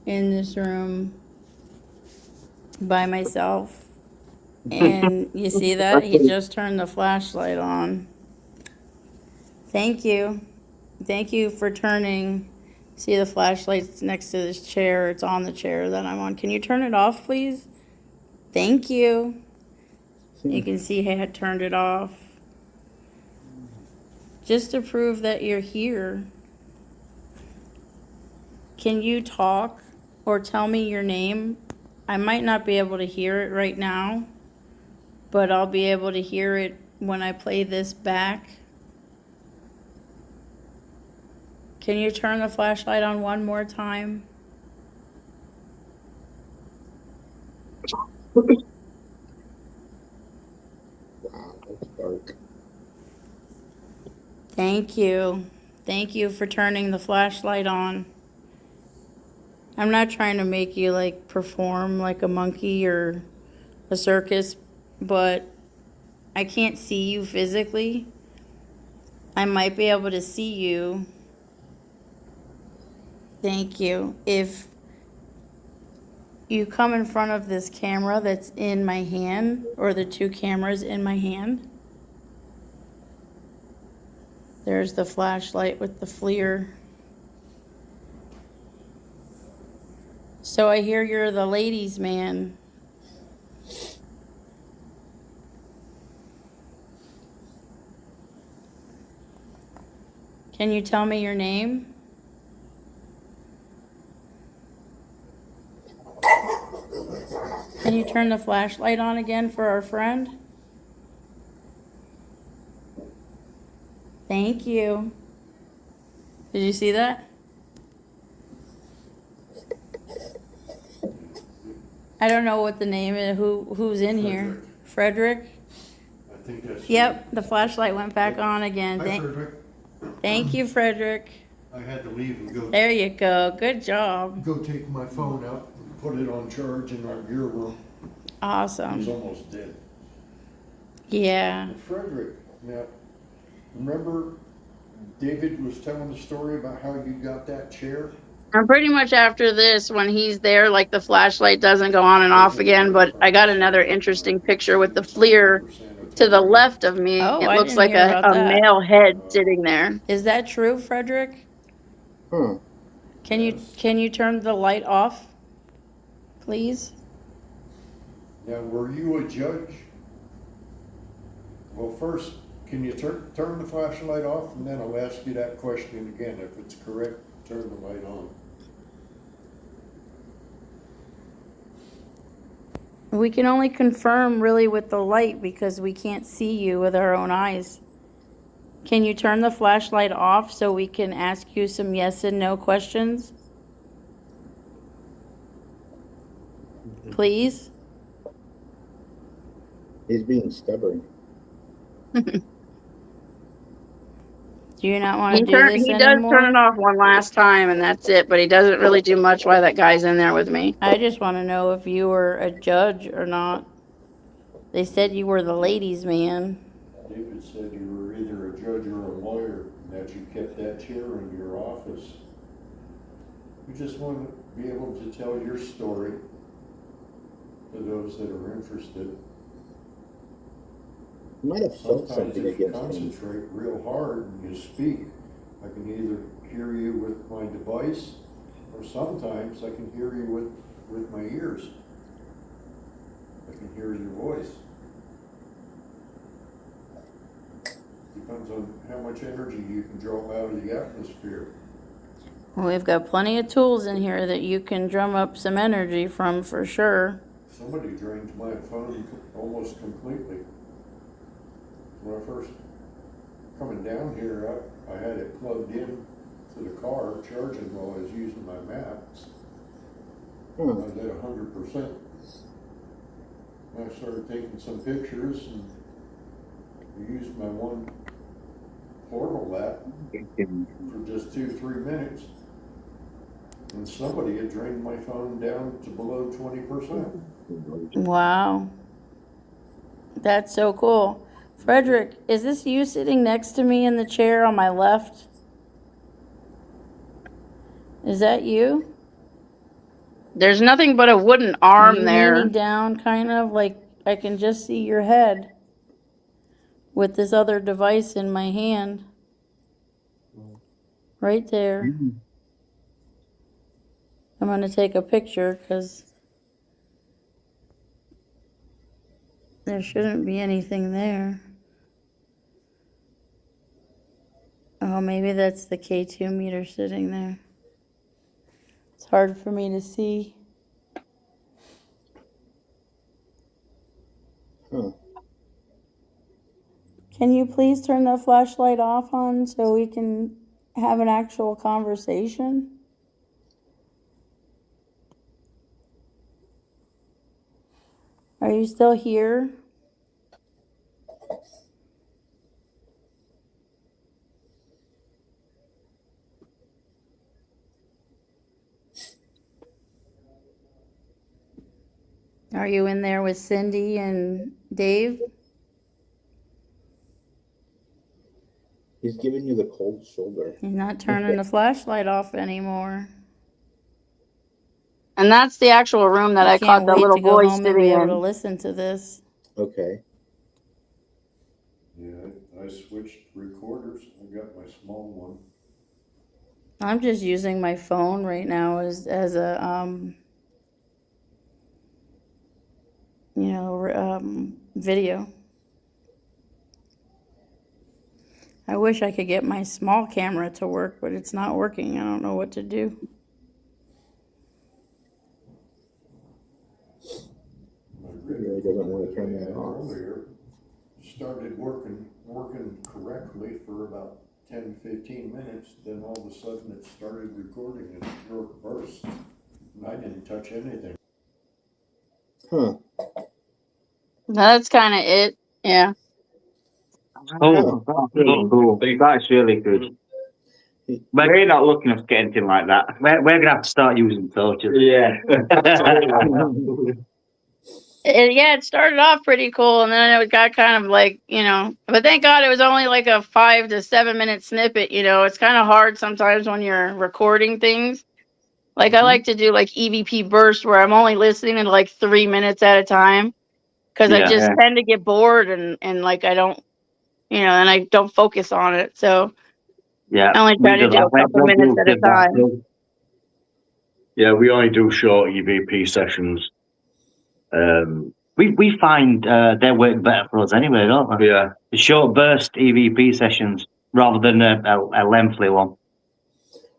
in this room by myself, and you see that? He just turned the flashlight on. Thank you. Thank you for turning. See, the flashlight's next to this chair. It's on the chair that I'm on. Can you turn it off, please? Thank you. You can see I had turned it off. Just to prove that you're here. Can you talk or tell me your name? I might not be able to hear it right now, but I'll be able to hear it when I play this back. Can you turn the flashlight on one more time? Wow, that's dark. Thank you. Thank you for turning the flashlight on. I'm not trying to make you like perform like a monkey or a circus, but I can't see you physically. I might be able to see you. Thank you. If you come in front of this camera that's in my hand, or the 2 cameras in my hand, there's the flashlight with the FLIR. So I hear you're the ladies' man. Can you tell me your name? Can you turn the flashlight on again for our friend? Thank you. Did you see that? I don't know what the name is. Who's in here? Frederick? I think that's. Yep, the flashlight went back on again. Hi, Frederick. Thank you, Frederick. I had to leave and go. There you go. Good job. Go take my phone out and put it on charge in our gear room. It was Awesome. almost dead. Yeah. Frederick, now, remember David was telling the story about how you got that chair? I'm pretty much after this, when he's there, like the flashlight doesn't go on and off again, but I got another interesting picture with the FLIR to the left of me. Oh, It I looks didn't like hear a about that. male head sitting there. Is that true, Frederick? Huh. Can you turn the light off, please? Now, were you a judge Well, first, can you turn the flashlight off, and then I'll ask you that question again. If it's correct, turn the light on. We can only confirm really with the light because we can't see you with our own eyes. Can you turn the flashlight off so we can ask you some yes and no questions? Please? He's being stubborn. Do you not want to do this He does anymore? turn it off one last time and that's it, but he doesn't really do much while that guy's in there with me. I just want to know if you were a judge or not. They said you were the ladies' man. David said you were either a judge or a lawyer, and that you kept that chair in your office. We just want to be able to tell your story to those that are interested. You might have felt Sometimes something if you against him. concentrate real hard and you speak, I can either hear you with my device, or sometimes I can hear you with my ears. I can hear your voice. Depends on how much energy you can draw out of the atmosphere. Well, we've got plenty of tools in here that you can drum up some energy from for sure. Somebody drained my phone almost completely. When I first coming down here, I had it plugged in to the car, charging while I was using my maps. I was at 100%. I started taking some pictures and used my one portal app for just 2-3 minutes. And somebody had drained my phone down to below 20%. Wow. That's so cool. Frederick, is this you sitting next to me in the chair on my left? Is that you? There's nothing but a wooden arm there. Are you leaning down, kind of like I can just see your head with this other device in my hand? Right there. I'm going to take a picture because there shouldn't be anything there. Oh, maybe that's the K2 meter sitting there. It's hard for me to see. Huh. Can you please turn the flashlight off on so we can have an actual conversation? Are you still here? Are you in there with Cindy and Dave? He's giving you the cold shoulder. He's not turning the flashlight off anymore. And that's the actual room that I caught the little boy sitting in. I can't wait to go home and be able to listen to this. Okay. Yeah, I switched recorders. I got my small one. I'm just using my phone right now as a video. I wish I could get my small camera to work, but it's not working. I don't know what to do. He really doesn't want to turn that off. Earlier, started working correctly for about 10-15 minutes. Then all of a sudden it started recording and it broke burst. And I didn't touch anything. Huh. That's kind of it. Yeah. Oh, that's really cool. That's really good. We're not lucky enough to get anything like that. We're going to have to start using torches. Yeah. It started off pretty cool, and then it got kind of like, but thank God it was only like a 5 to 7 minute snippet. It's kind of hard sometimes when you're recording things. Like I like to do like EVP burst where I'm only listening in like 3 minutes at a time because I just tend to get bored and like I don't, and I don't focus on it. So I only try to do a couple minutes at a time. Yeah, we only do short EVP sessions. We find they work better for us anyway, don't they? Yeah. The short burst EVP sessions rather than a lengthy one.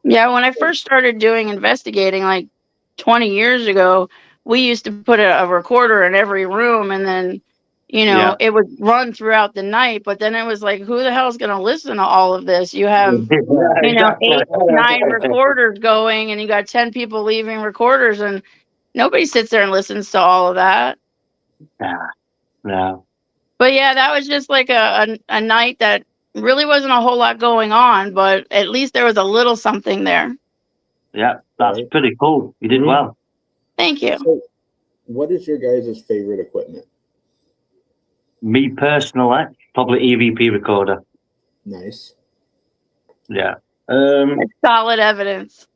Yeah, when I first started doing investigating, like 20 years ago, we used to put a recorder in every room, and then, Yeah. it would run throughout the night. But then it was like, who the hell is going to listen to all of this? You have, Exactly. 8, 9 recorders going, and you got 10 people leaving recorders, and nobody sits there and listens to all of that. No. But yeah, that was just like a night that really wasn't a whole lot going on, but at least there was a little something there. Yeah, that's Right. pretty cool. You did Mhm. well. Thank you. So, what is your guys' favorite equipment? Me personally, probably EVP recorder. Nice. Yeah. It's solid evidence.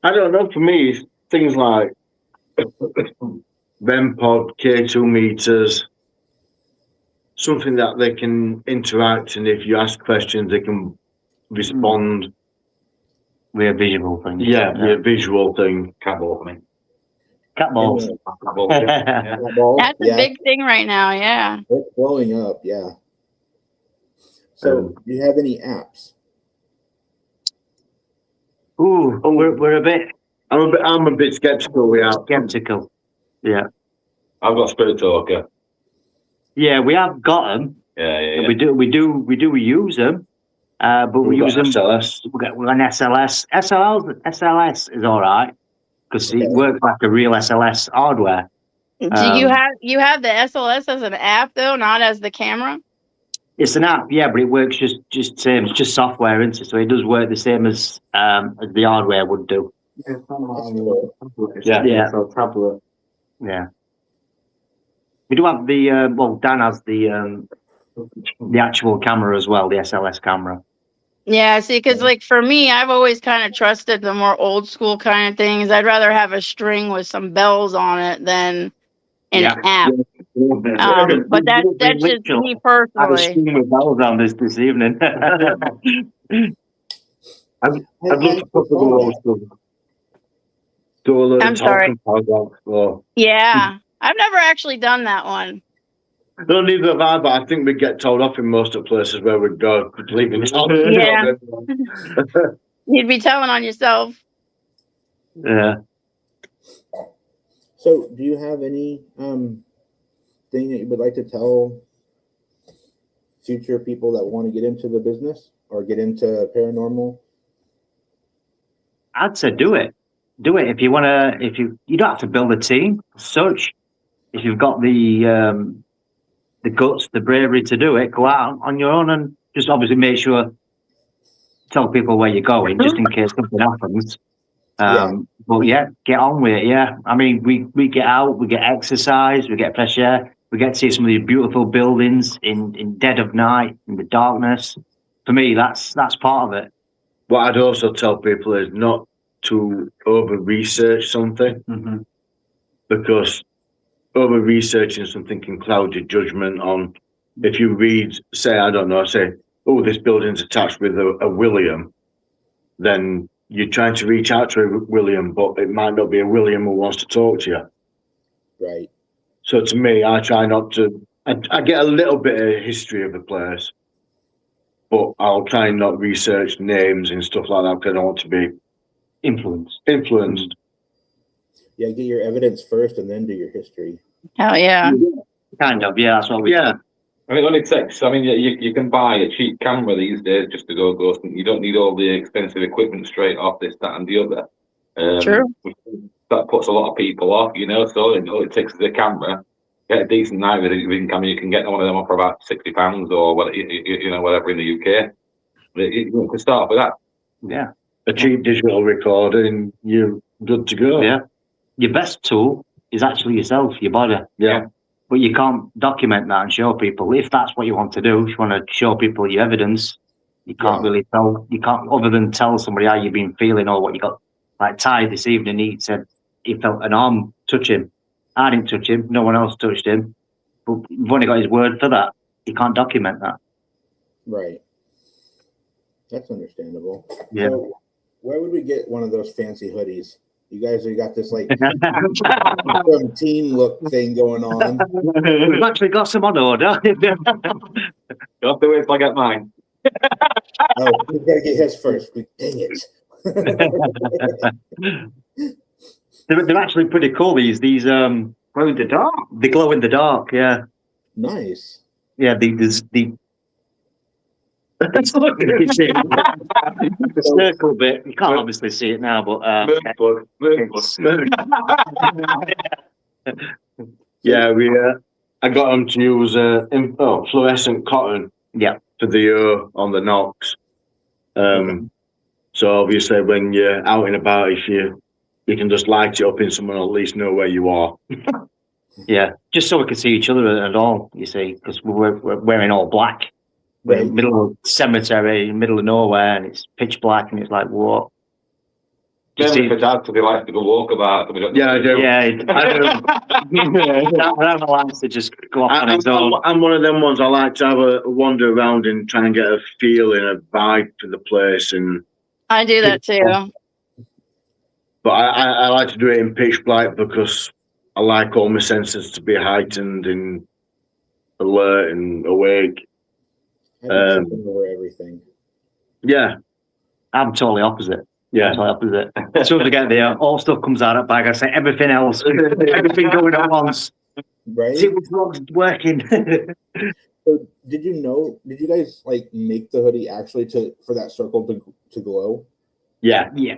I don't know. For me, it's things like REM-pod, K2 meters, something that they can interact, and if you ask questions, they can respond. We're visual things. Yeah, be a visual thing. Cat ball for me. Cat balls. Cat ball, yeah. Cat balls? That's a Yeah, big thing right now. Yeah. it's blowing up. Yeah. So, do you have any apps? Ooh, we're a bit I'm a bit skeptical. We are. skeptical. Yeah. I've got Spirit Talker. Yeah, we have got them. Yeah. We do use them. But we We've got use them. SLS. We're an SLS. SLS is all right because Okay. it works like a real SLS hardware. Do you have the SLS as an app though, not as the camera? It's an app, yeah, but it works just same. It's just software, isn't it? So it does work the same as the hardware would do. Yeah. So tablet. Yeah. We do have the well, Dan has the actual camera as well, the SLS camera. Yeah, see, because like for me, I've always kind of trusted the more old school kind of things. I'd rather have a string with some bells on it than an app. But that's just me I had a personally. string with bells on this evening. I'd love to put the old school. Do a little I'm sorry. talking. Yeah, I've never actually done that one. No, neither have I, but I think we get told off in most of the places where we go, leaving town. Yeah. You'd be telling on yourself. Yeah. So, do you have any thing that you would like to tell future people that want to get into the business or get into paranormal? I'd say do it. Do it if you want to. If you don't have to build a team as such. If you've got the guts, the bravery to do it, go out on your own and just obviously make sure tell people where you're going just in case something happens. But yeah, get on with it. Yeah, I mean we get out, we get exercise, we get fresh air, we get to see some of these beautiful buildings in dead of night in the darkness. For me, that's part of it. What I'd also tell people is not to over research something because over researching something can cloud your judgment on. If you read, say, I don't know, say, oh, this building's attached with a William, then you're trying to reach out to a William, but it might not be a William who wants to talk to you. Right. So to me, I try not to. I get a little bit of history of the place, but I'll try and not research names and stuff like that because I don't want to be influenced. Yeah, get your evidence first and then do your history. Hell yeah. Kind of, yeah, that's what we I mean, it only takes, I mean, you can buy a cheap camera these days just to go ghosting. You don't need all the expensive equipment straight off, this, that, and the other. True. That puts a lot of people off, so all it takes is a camera. Get a decent night with a camera. You can get one of them off for about £60 or whatever in the UK. You can start with that. Yeah. A cheap digital recorder and you're good to go. Yeah. Your best tool is actually yourself, your body. Yeah. But you can't document that and show people. If that's what you want to do, if you want to show people your evidence, you can't really tell. You can't, other than tell somebody how you've been feeling or what you got. Like Ty this evening, he said he felt an arm touch him. I didn't touch him. No one else touched him. But you've only got his word for that. You can't document that. Right. That's understandable. Yeah. So, where would we get one of those fancy hoodies? You guys have got this like some team look thing going on. We've actually got some on order. Don't have to wait till I get mine. Oh, we gotta get his first. Dang it. They're actually pretty cool. These Glow in the dark. they glow in the dark. Yeah, Nice. yeah. The the circle bit. You can't obviously see it now, but Yeah, I got them to use fluorescent cotton. Yeah. For the on the knocks. So obviously when you're out and about, if you can just light it up and someone will at least know where you are. Yeah, just so we can see each other and all. You see, because we're wearing all black. We're in the middle of cemetery, middle of nowhere, and it's pitch black, and it's like, what? Maybe for Dad, because he likes to go walk about. Yeah, I do. Yeah, I don't like to just go off on his own. I'm one of them ones. I like to have a wander around and try and get a feeling, a vibe for the place. And I do that too. But I like to do it in pitch black because I like all my senses to be heightened and alert and awake. Over everything. Yeah, I'm totally opposite. Yeah, totally opposite. As soon as I get there, all stuff comes out of the bag. I say everything else, everything going at once. Right. See what's working. So did you guys like make the hoodie actually for that circle to glow? Yeah. Yeah.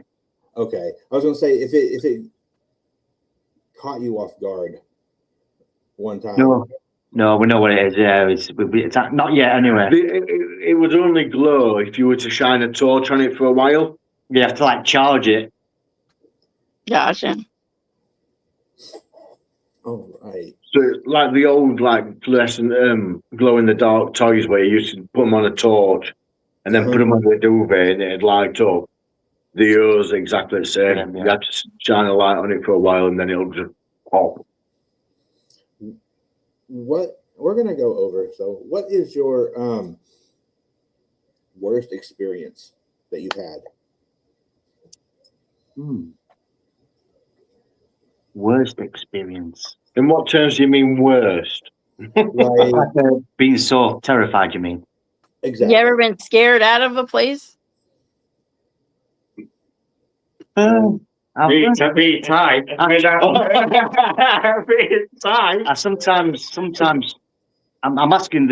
Okay. I was gonna say if it caught you off guard one time. No, we know what it is. Yeah, it's not yet anyway. It would only glow if you were to shine a torch on it for a while. You have to like charge it. Gotcha. Oh, right. So it's like the old like fluorescent glow in the dark toys where you used to put them on a torch and then put them under a duvet and it'd light up. The O's exactly the same. Yeah. You have to shine a light on it for a while and then it'll just pop. What we're gonna go over. So, what is your worst experience that you've had? Worst experience. In what terms do you mean worst? Like being so terrified, you mean? Exactly. You ever been scared out of a place? Be tight. Sometimes I'm asking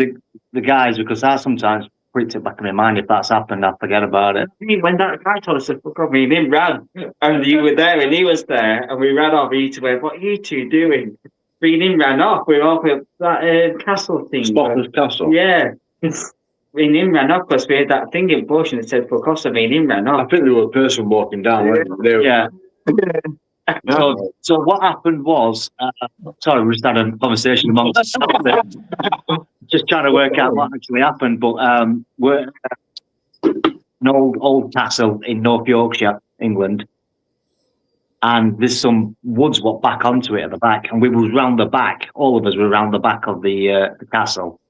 the guys because I sometimes put it back in my mind if that's happened, I forget about it. I mean, when that guy told us to fuck off, me and him ran, and you were there, and he was there, and we ran off. He went, "What are you two doing?" Me and him ran off. We were off at that castle thing. Spotter's Castle. Yeah. Me and him ran off because we had that thing in bush and it said fuck off, so me and him ran off. I think there was a person walking down. Yeah. So what happened was, sorry, we just had a conversation amongst ourselves, just trying to work out what actually happened. But we're an old castle in North Yorkshire, England, and there's some woods what back onto it at the back, and we was round the back. All of us were round the back of the castle,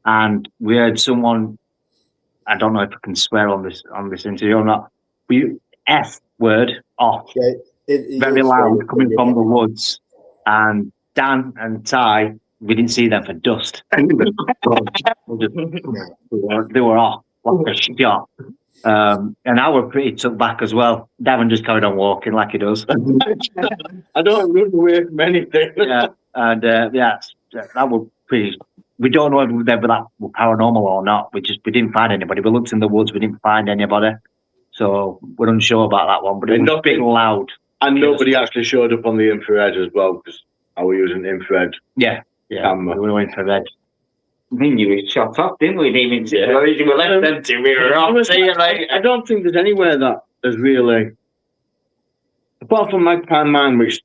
and we heard someone. I don't know if I can swear on this interview or not. F word off. Yeah, very loud coming from the woods, and Dan and Ty, we didn't see them for dust. They were off like a shot. And I were pretty took back as well. Davin just carried on walking like he does. I don't run away from anything. Yeah, and that was pretty. We don't know whether that were paranormal or not. We didn't find anybody. We looked in the woods, we didn't find anybody. So we're unsure about that one. But it was big loud. And nobody actually showed up on the infrared as well because I was using infrared. Yeah, camera. We were infrared. I mean, you were shot off, didn't we? Didn't even we were left empty. We were off. I don't think there's anywhere that has really, apart from Magpie Mine, which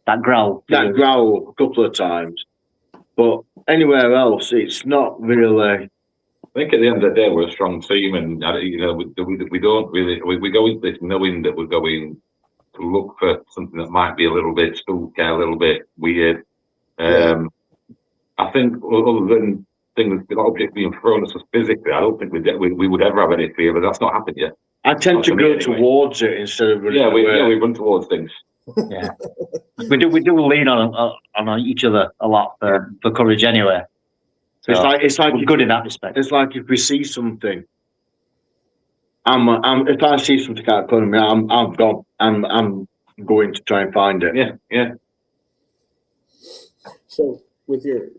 that growl a couple of times, but anywhere else, it's not really. I think at the end of the day, we're a strong team, and we don't really we go into this knowing that we're going to look for something that might be a little bit spooky, a little bit weird. I think other than things, like objects being thrown at us physically, I don't think we would ever have any fear, but that's not happened yet. I tend Not to for me go anyway. towards it instead of running Yeah, away. we run towards things. Yeah, we do lean on each other a lot for courage anyway. So It's like we're good in that respect. It's like if we see something, if I see something out front of me, I'm going to try and find it. Yeah. So with your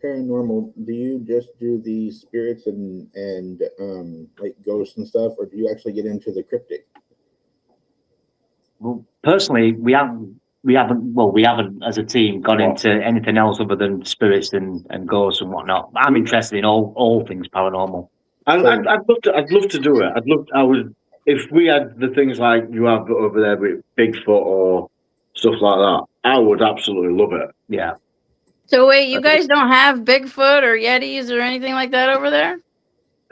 paranormal, do you just do the spirits and like ghosts and stuff, or do you actually get into the cryptic? Well, personally, we haven't as a team gone into anything else other than spirits and ghosts and whatnot. I'm interested in all things paranormal. I'd love to do it. If we had the things like you have over there with Bigfoot or stuff like that, I would absolutely love it. Yeah. So wait, you guys don't have Bigfoot or Yetis or anything like that over there?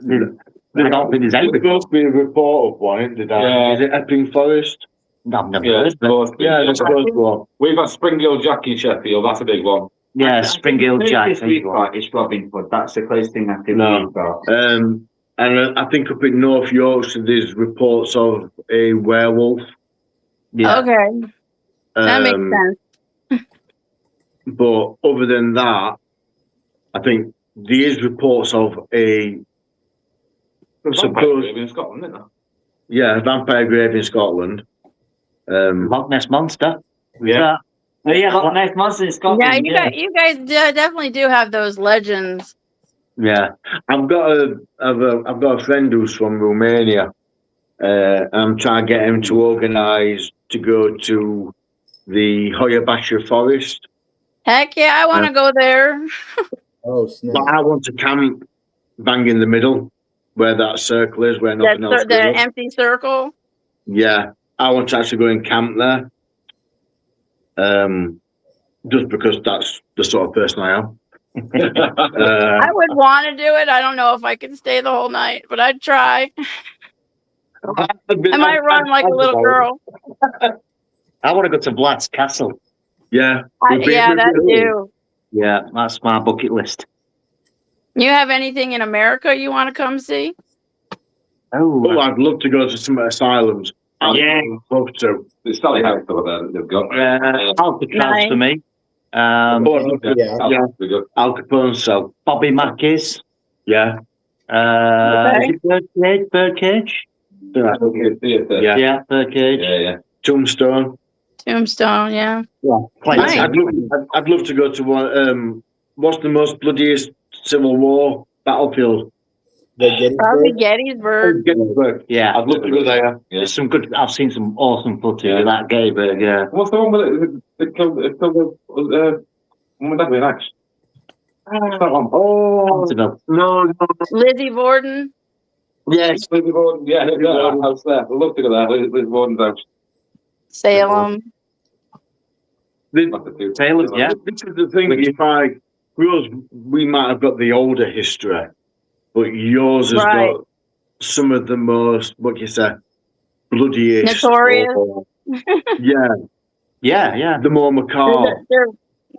I don't think there's any. There's supposed to be a report of one, isn't there? Yeah. Is it Epping Forest? No, I've never Yeah, heard it's of it. supposed to be. There's supposed to be one. We've got Springhill Jack in Sheffield, that's a big one. Yeah, Springhill Jack. This week, right, it's Robin Hood. That's the closest thing I think No. we've got. And I think up in North Yorkshire, there's reports of a werewolf. Yeah. Okay, that makes sense. But other than that, I think there is reports of a supposed in Scotland, isn't there? a vampire grave in Scotland. Loch Ness Monster. Yeah. Oh, yeah, Loch Ness Monster in Scotland. Yeah, you guys definitely do have those legends. Yeah, I've got a friend who's from Romania. I'm trying to get him to organise to go to the Hoya Forest. Heck yeah, I want to go there. Oh snap! But I want to camp bang in the middle where that circle is, where nothing else The goes. empty circle. Yeah, I want to actually go and camp there. Just because that's the sort of person I am. I would want to do it. I don't know if I could stay the whole night, but I'd try. I might run like a little girl. I want to go to Vlad's Castle. Yeah. Yeah, that too. Yeah, that's my bucket list. You have anything in America you want to come see? Oh, I'd love to go to some asylums. Yeah. I'd love to. There's Sally House over there that they've got. Alcatraz for me. Yeah. Al Capone cell. Bobby Mackey's. Yeah. Is it Birdcage? Yeah. Birdcage. Yeah. Tombstone. Tombstone, yeah. Plenty. I'd love to go to one. What's the most bloodiest Civil War battlefield? Probably Gettysburg. Gettysburg. Yeah. I'd love to go there. There's some good. I've seen some awesome footage of that Gettysburg. Yeah. What's the one with it? They killed the one with that with an axe. Hunterville. No. Lizzie Borden. Yes, Lizzie Borden. Yeah, that house there. I'd love to go there. Lizzie Borden's house. Salem. Salem, yeah. This is the thing. We might have got the older history, but yours has got some of the most, what you say, bloodiest. Notorious. Yeah. The more macabre.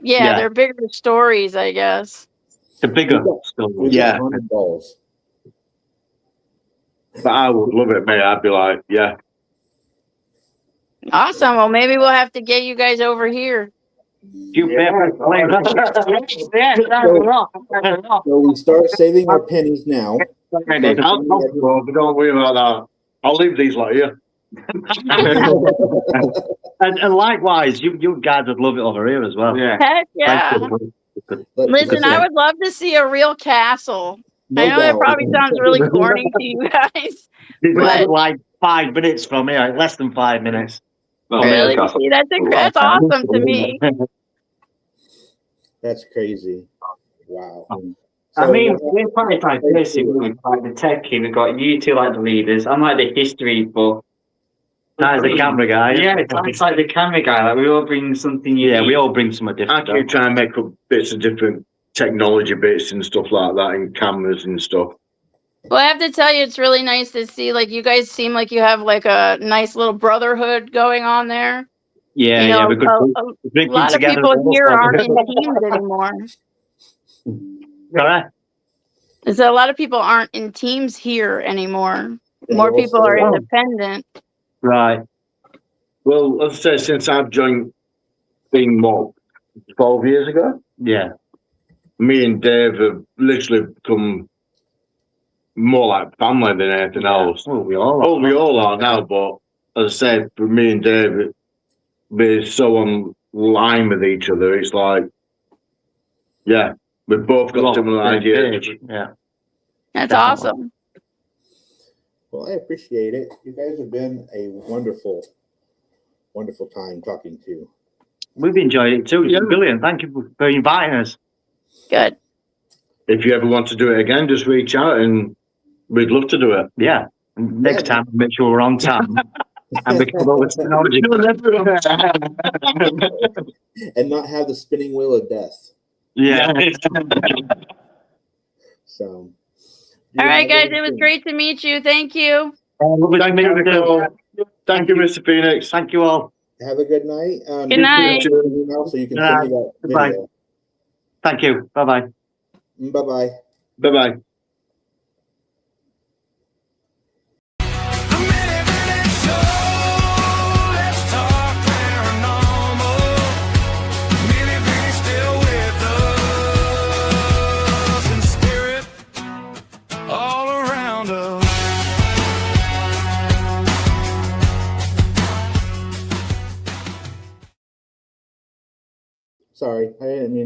They're bigger stories, I guess. The bigger stories. Yeah. But I would love it, mate. I'd be like, yeah. Awesome. Well, maybe we'll have to get you guys over here. So we start saving our pennies now. Don't worry about that. I'll leave these like here. and likewise, you guys would love it over here as well. Yeah. Heck yeah. Listen, I would love to see a real castle. I know that probably sounds really corny to you guys. It's like 5 minutes from here, less than 5 minutes. Really? See, that's awesome to me. That's crazy. Wow. I mean, we're quite diverse. We've got the techie, we've got you two like the leaders. I'm like the history buff. That's the camera guy. Yeah, it's like the camera guy. Like we all bring something unique. Yeah, we all bring something different. I keep trying to make up bits of different technology bits and stuff like that, and cameras and stuff. Well, I have to tell you, it's really nice to see. Like, you guys seem like you have like a nice little brotherhood going on there. Yeah, we're good. A lot of people here aren't in teams anymore. Correct. is that a lot of people aren't in teams here anymore. Yeah, More they're all people are solo. independent. Right. Well, as I say, since I've joined being what, 12 years ago, Yeah. me and Dave have literally become more like family than anything else. Well, we all are now, but as I said, for me and Dave, we're so on line with each other. It's like, yeah, we've both got similar ideas. Yeah. That's Definitely. awesome. Well, I appreciate it. You guys have been a wonderful, wonderful time talking to. We've enjoyed it too. It's brilliant. Thank you for inviting us. Good. If you ever want to do it again, just reach out and we'd love to do it. Yeah. And next time, make sure we're on time. And we come over to technology. And not have the spinning wheel of death. Yeah. So. All right, guys. It was great to meet you. Thank you. Thank you, Nicole. Thank you, Mr. Phoenix. Thank you all. Have a good night. Good night. So you can send me that Goodbye. video. Thank you. Bye-bye. Bye-bye. Bye-bye. Sorry, I didn't mean